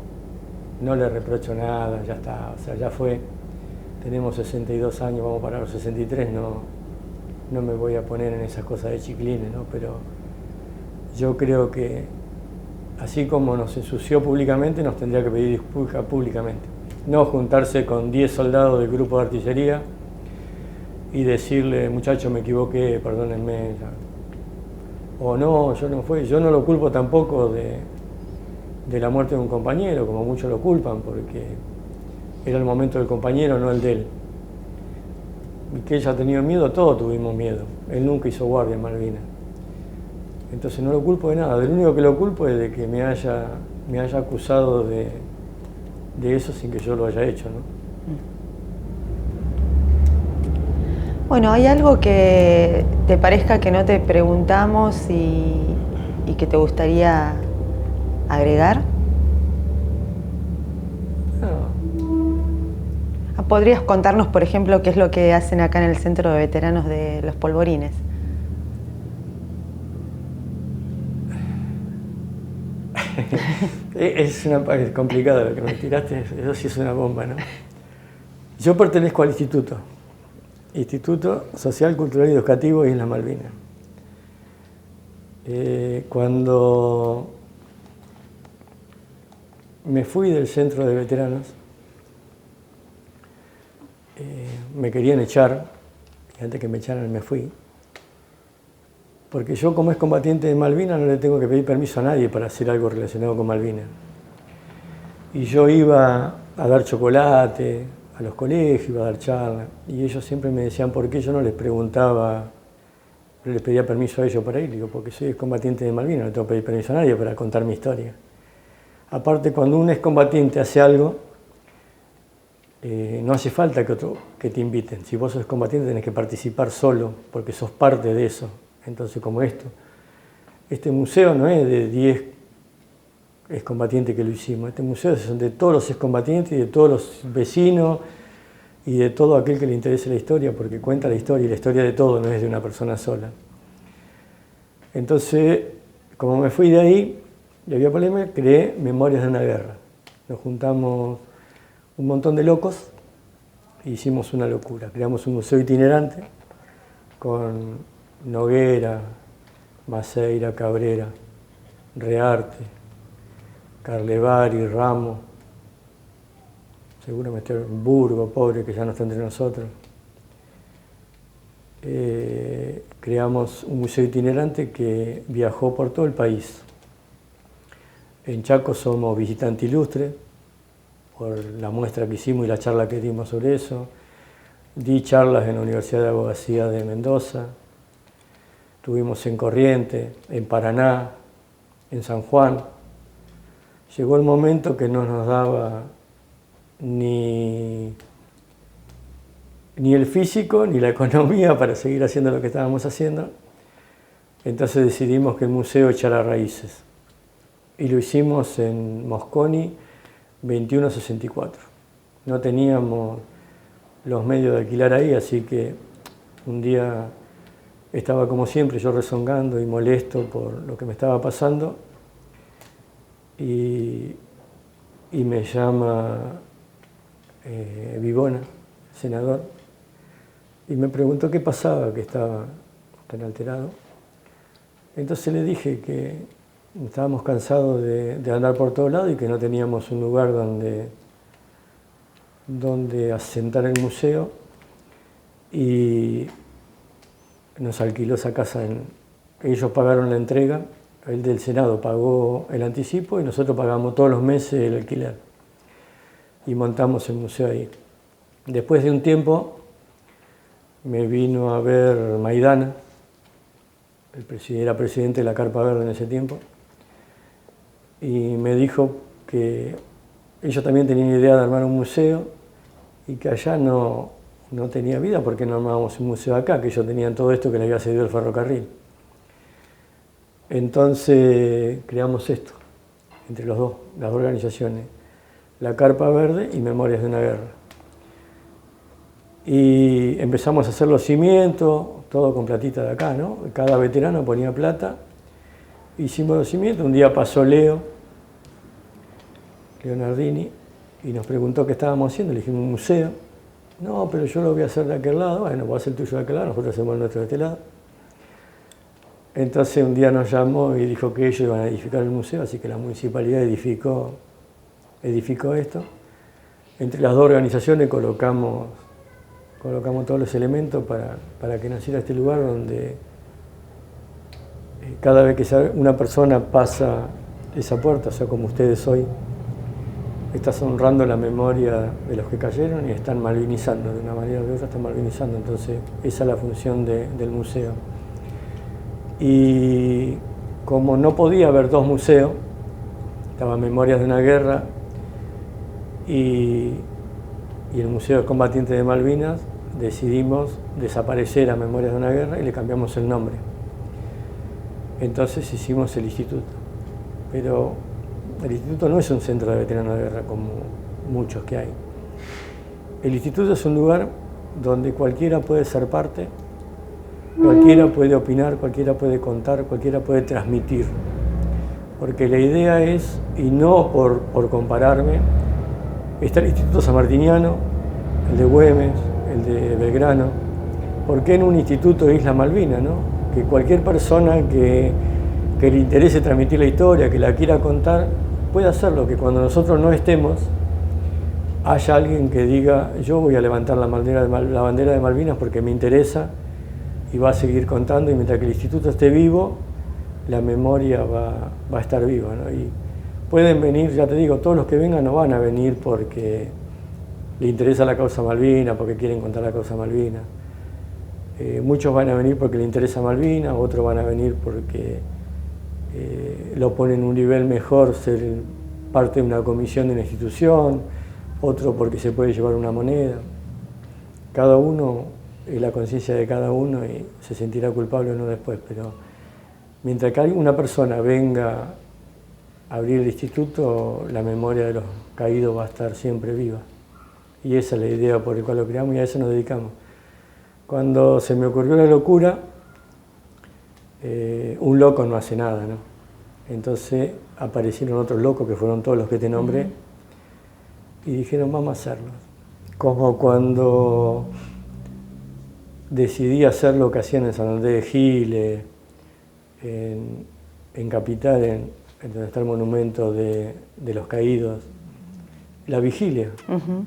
le reprocho nada, ya está, o sea, ya fue. Tenemos 62 años, vamos para los 63, no me voy a poner en esas cosas de chiclines, ¿no? Pero yo creo que así como nos ensució públicamente, nos tendría que pedir disculpas públicamente. No juntarse con 10 soldados del grupo de artillería y decirle, muchacho, me equivoqué, perdónenme. O no, yo no lo culpo tampoco de la muerte de un compañero, como muchos lo culpan, porque era el momento del compañero, no el de él. Y que ella ha tenido miedo, todos tuvimos miedo. Él nunca hizo guardia en Malvinas. Entonces no lo culpo de nada. Del único que lo culpo es de que me haya acusado de eso sin que yo lo haya hecho, ¿no? Bueno, ¿hay algo que te parezca que no te preguntamos y que te gustaría agregar? No. ¿Podrías contarnos, por ejemplo, qué es lo que hacen acá en el Centro de Veteranos de Los Polvorines? Es complicado lo que me tiraste, eso sí es una bomba, ¿no? Yo pertenezco al Instituto Social, Cultural y Educativo Islas Malvinas. Cuando me fui del centro de veteranos, me querían echar, y antes que me echaran me fui. Porque yo, como excombatiente de Malvinas, no le tengo que pedir permiso a nadie para hacer algo relacionado con Malvinas. Y yo iba a dar chocolate a los colegios, iba a dar charlas, y ellos siempre me decían por qué yo no les preguntaba, no les pedía permiso a ellos para ir. Digo, porque soy excombatiente de Malvinas, no tengo que pedir permiso a nadie para contar mi historia. Aparte, cuando un excombatiente hace algo, no hace falta que te inviten. Si vos sos excombatiente tenés que participar solo, porque sos parte de eso. Entonces, como este museo no es de 10 excombatientes que lo hicimos, este museo es de todos los excombatientes y de todos los vecinos y de todo aquel que le interese la historia, porque cuenta la historia y la historia de todo, no es de una persona sola. Entonces, como me fui de ahí, y había problema, creé Memorias de una Guerra. Nos juntamos un montón de locos e hicimos una locura. Creamos un museo itinerante con Noguera, Maceira, Cabrera, Rearte, Carlevari, Ramos, seguramente Burgo, pobre, que ya no está entre nosotros. Creamos un museo itinerante que viajó por todo el país. En Chaco somos visitante ilustre, por la muestra que hicimos y la charla que dimos sobre eso. Di charlas en la Universidad de Abogacía de Mendoza. Estuvimos en Corrientes, en Paraná, en San Juan. Llegó el momento que no nos daba ni el físico ni la economía para seguir haciendo lo que estábamos haciendo. Entonces decidimos que el museo echara raíces. Y lo hicimos en Mosconi 2164. No teníamos los medios de alquilar ahí, así que un día estaba como siempre yo rezongando y molesto por lo que me estaba pasando y me llama Vivona, senador, y me preguntó qué pasaba, que estaba tan alterado. Entonces le dije que estábamos cansados de andar por todos lados y que no teníamos un lugar donde asentar el museo, y nos alquiló esa casa. Ellos pagaron la entrega, el del Senado pagó el anticipo y nosotros pagamos todos los meses el alquiler. Y montamos el museo ahí. Después de un tiempo me vino a ver Maidana, era presidente de la Carpa Verde en ese tiempo, y me dijo que ellos también tenían idea de armar un museo y que allá no tenía vida porque no armábamos un museo acá, que ellos tenían todo esto que le había cedido el ferrocarril. Entonces creamos esto, entre los dos, las dos organizaciones, la Carpa Verde y Memorias de una Guerra. Y empezamos a hacer los cimientos, todo con platita de acá, ¿no? Cada veterano ponía plata, hicimos los cimientos. Un día pasó Leonardini, y nos preguntó qué estábamos haciendo. Le dijimos un museo. No, pero yo lo voy a hacer de aquel lado. Bueno, voy a hacer el tuyo de aquel lado, nosotros hacemos el nuestro de este lado. Entonces un día nos llamó y dijo que ellos iban a edificar el museo, así que la municipalidad edificó esto. Entre las dos organizaciones colocamos todos los elementos para que naciera este lugar donde cada vez que una persona pasa esa puerta, o sea, como ustedes hoy, estás honrando la memoria de los que cayeron y están malvinizando, de una manera o de otra están malvinizando. Entonces esa es la función del museo. Y como no podía haber dos museos, estaban Memorias de una Guerra y el Museo de Combatientes de Malvinas, decidimos desaparecer a Memorias de una Guerra y le cambiamos el nombre. Entonces hicimos el instituto. Pero el instituto no es un centro de veteranos de guerra como muchos que hay. El instituto es un lugar donde cualquiera puede ser parte, cualquiera puede opinar, cualquiera puede contar, cualquiera puede transmitir. Porque la idea es, y no por compararme, está el Instituto Sanmartiniano, el de Güemes, el de Belgrano. ¿Por qué en un instituto de Isla Malvina, no? Que cualquier persona que le interese transmitir la historia, que la quiera contar, puede hacerlo, que cuando nosotros no estemos, haya alguien que diga, yo voy a levantar la bandera de Malvinas porque me interesa y va a seguir contando, y mientras que el instituto esté vivo, la memoria va a estar viva, ¿no? Y pueden venir, ya te digo, todos los que vengan no van a venir porque le interesa la causa Malvinas, porque quieren contar la causa Malvinas. Muchos van a venir porque le interesa Malvinas, otros van a venir porque lo ponen en un nivel mejor, ser parte de una comisión de una institución, otro porque se puede llevar una moneda. Cada uno, es la conciencia de cada uno y se sentirá culpable o no después, pero mientras que una persona venga a abrir el instituto, la memoria de los caídos va a estar siempre viva. Y esa es la idea por la cual lo creamos y a eso nos dedicamos. Cuando se me ocurrió la locura, un loco no hace nada, ¿no? Entonces aparecieron otros locos, que fueron todos los que te nombré, y dijeron, vamos a hacerlo. Como cuando decidí hacer lo que hacían en San Andrés de Giles, en Capital, en donde está el monumento de los caídos, la vigilia.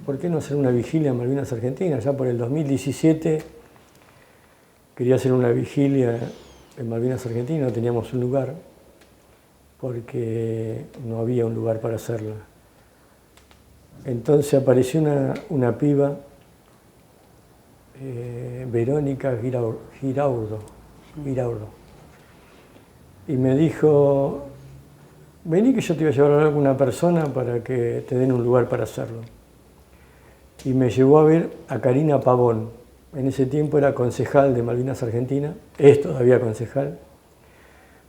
¿Por qué no hacer una vigilia en Malvinas Argentinas? Ya por el 2017 quería hacer una vigilia en Malvinas Argentinas, no teníamos un lugar, porque no había un lugar para hacerla. Entonces apareció una piba, Verónica Giraurdo, y me dijo, vení que yo te voy a llevar a hablar con una persona para que te den un lugar para hacerlo. Y me llevó a ver a Karina Pavón. En ese tiempo era concejal de Malvinas Argentina, es todavía concejal,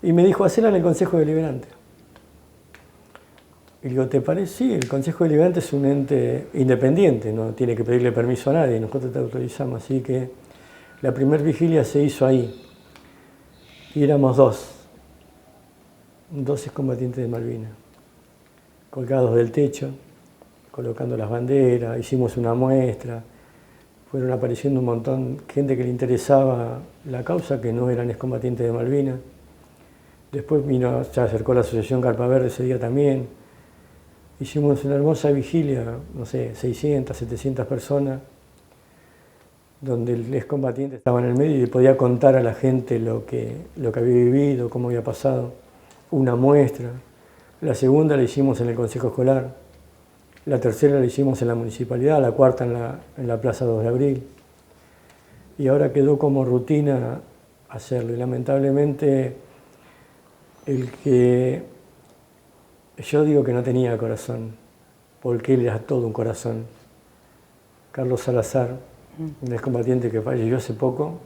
y me dijo, hacela en el Consejo Deliberante. Y digo, ¿te parece? Sí, el Consejo Deliberante es un ente independiente, no tiene que pedirle permiso a nadie, nosotros te autorizamos. Así que la primera vigilia se hizo ahí, y éramos dos excombatientes de Malvinas, colgados del techo, colocando las banderas, hicimos una muestra, fueron apareciendo un montón de gente que le interesaba la causa, que no eran excombatientes de Malvinas. Después se acercó la asociación Carpa Verde ese día también. Hicimos una hermosa vigilia, no sé, 600, 700 personas, donde el excombatiente estaba en el medio y podía contar a la gente lo que había vivido, cómo había pasado. Una muestra. La segunda la hicimos en el Consejo Escolar. La tercera la hicimos en la municipalidad, la cuarta en la Plaza 2 de Abril. Y ahora quedó como rutina hacerlo. Y lamentablemente, el que yo digo que no tenía corazón, porque él era todo un corazón. Carlos Salazar, un excombatiente que falleció hace poco,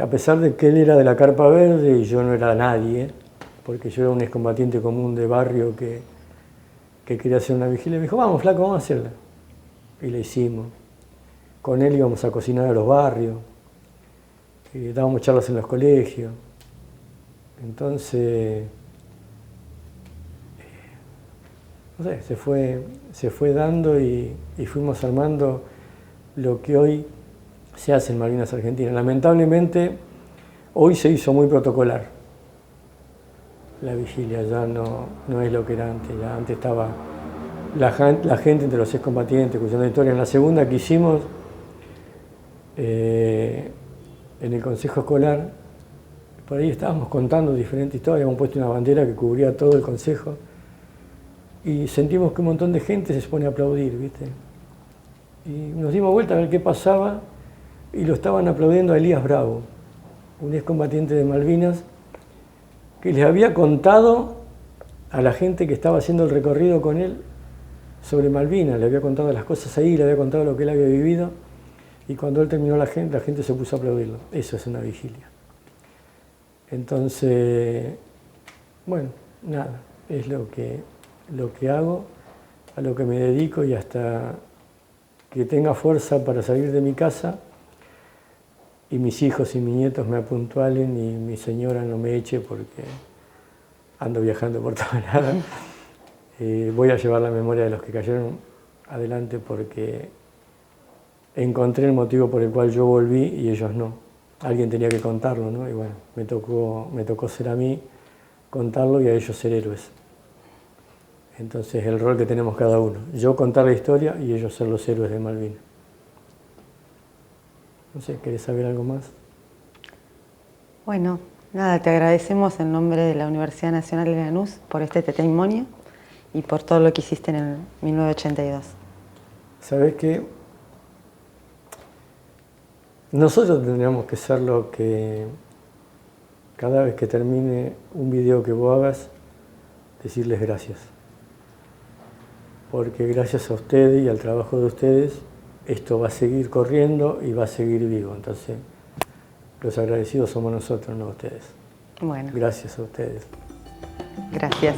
a pesar de que él era de la Carpa Verde y yo no era nadie, porque yo era un excombatiente común de barrio que quería hacer una vigilia, me dijo, vamos flaco, vamos a hacerla. Y la hicimos. Con él íbamos a cocinar a los barrios, dábamos charlas en los colegios. Entonces, no sé, se fue dando y fuimos armando lo que hoy se hace en Malvinas Argentinas. Lamentablemente, hoy se hizo muy protocolar. La vigilia ya no es lo que era antes. Ya antes estaba la gente entre los excombatientes, escuchando historia. En la segunda que hicimos, en el Consejo Escolar, por ahí estábamos contando diferentes historias, habíamos puesto una bandera que cubría todo el consejo y sentimos que un montón de gente se pone a aplaudir, ¿viste? Y nos dimos vuelta a ver qué pasaba y lo estaban aplaudiendo a Elías Bravo, un excombatiente de Malvinas, que les había contado a la gente que estaba haciendo el recorrido con él sobre Malvinas, le había contado las cosas ahí, le había contado lo que él había vivido, y cuando él terminó la gente se puso a aplaudirlo. Eso es una vigilia. Entonces, bueno, nada, es lo que hago, a lo que me dedico, y hasta que tenga fuerza para salir de mi casa y mis hijos y mis nietos me apuntualen y mi señora no me eche porque ando viajando por todos lados, voy a llevar la memoria de los que cayeron adelante, porque encontré el motivo por el cual yo volví y ellos no. Alguien tenía que contarlo, ¿no? Y bueno, me tocó ser a mí contarlo y a ellos ser héroes. Entonces el rol que tenemos cada uno. Yo contar la historia y ellos ser los héroes de Malvinas. No sé, ¿querés saber algo más? Bueno, nada, te agradecemos en nombre de la Universidad Nacional de Lanús por este testimonio y por todo lo que hiciste en el 1982. ¿Sabés qué? Nosotros tendríamos que ser lo que cada vez que termine un video que vos hagas, decirles gracias. Porque gracias a ustedes y al trabajo de ustedes, esto va a seguir corriendo y va a seguir vivo. Entonces, los agradecidos somos nosotros, no ustedes. Bueno. Gracias a ustedes. Gracias.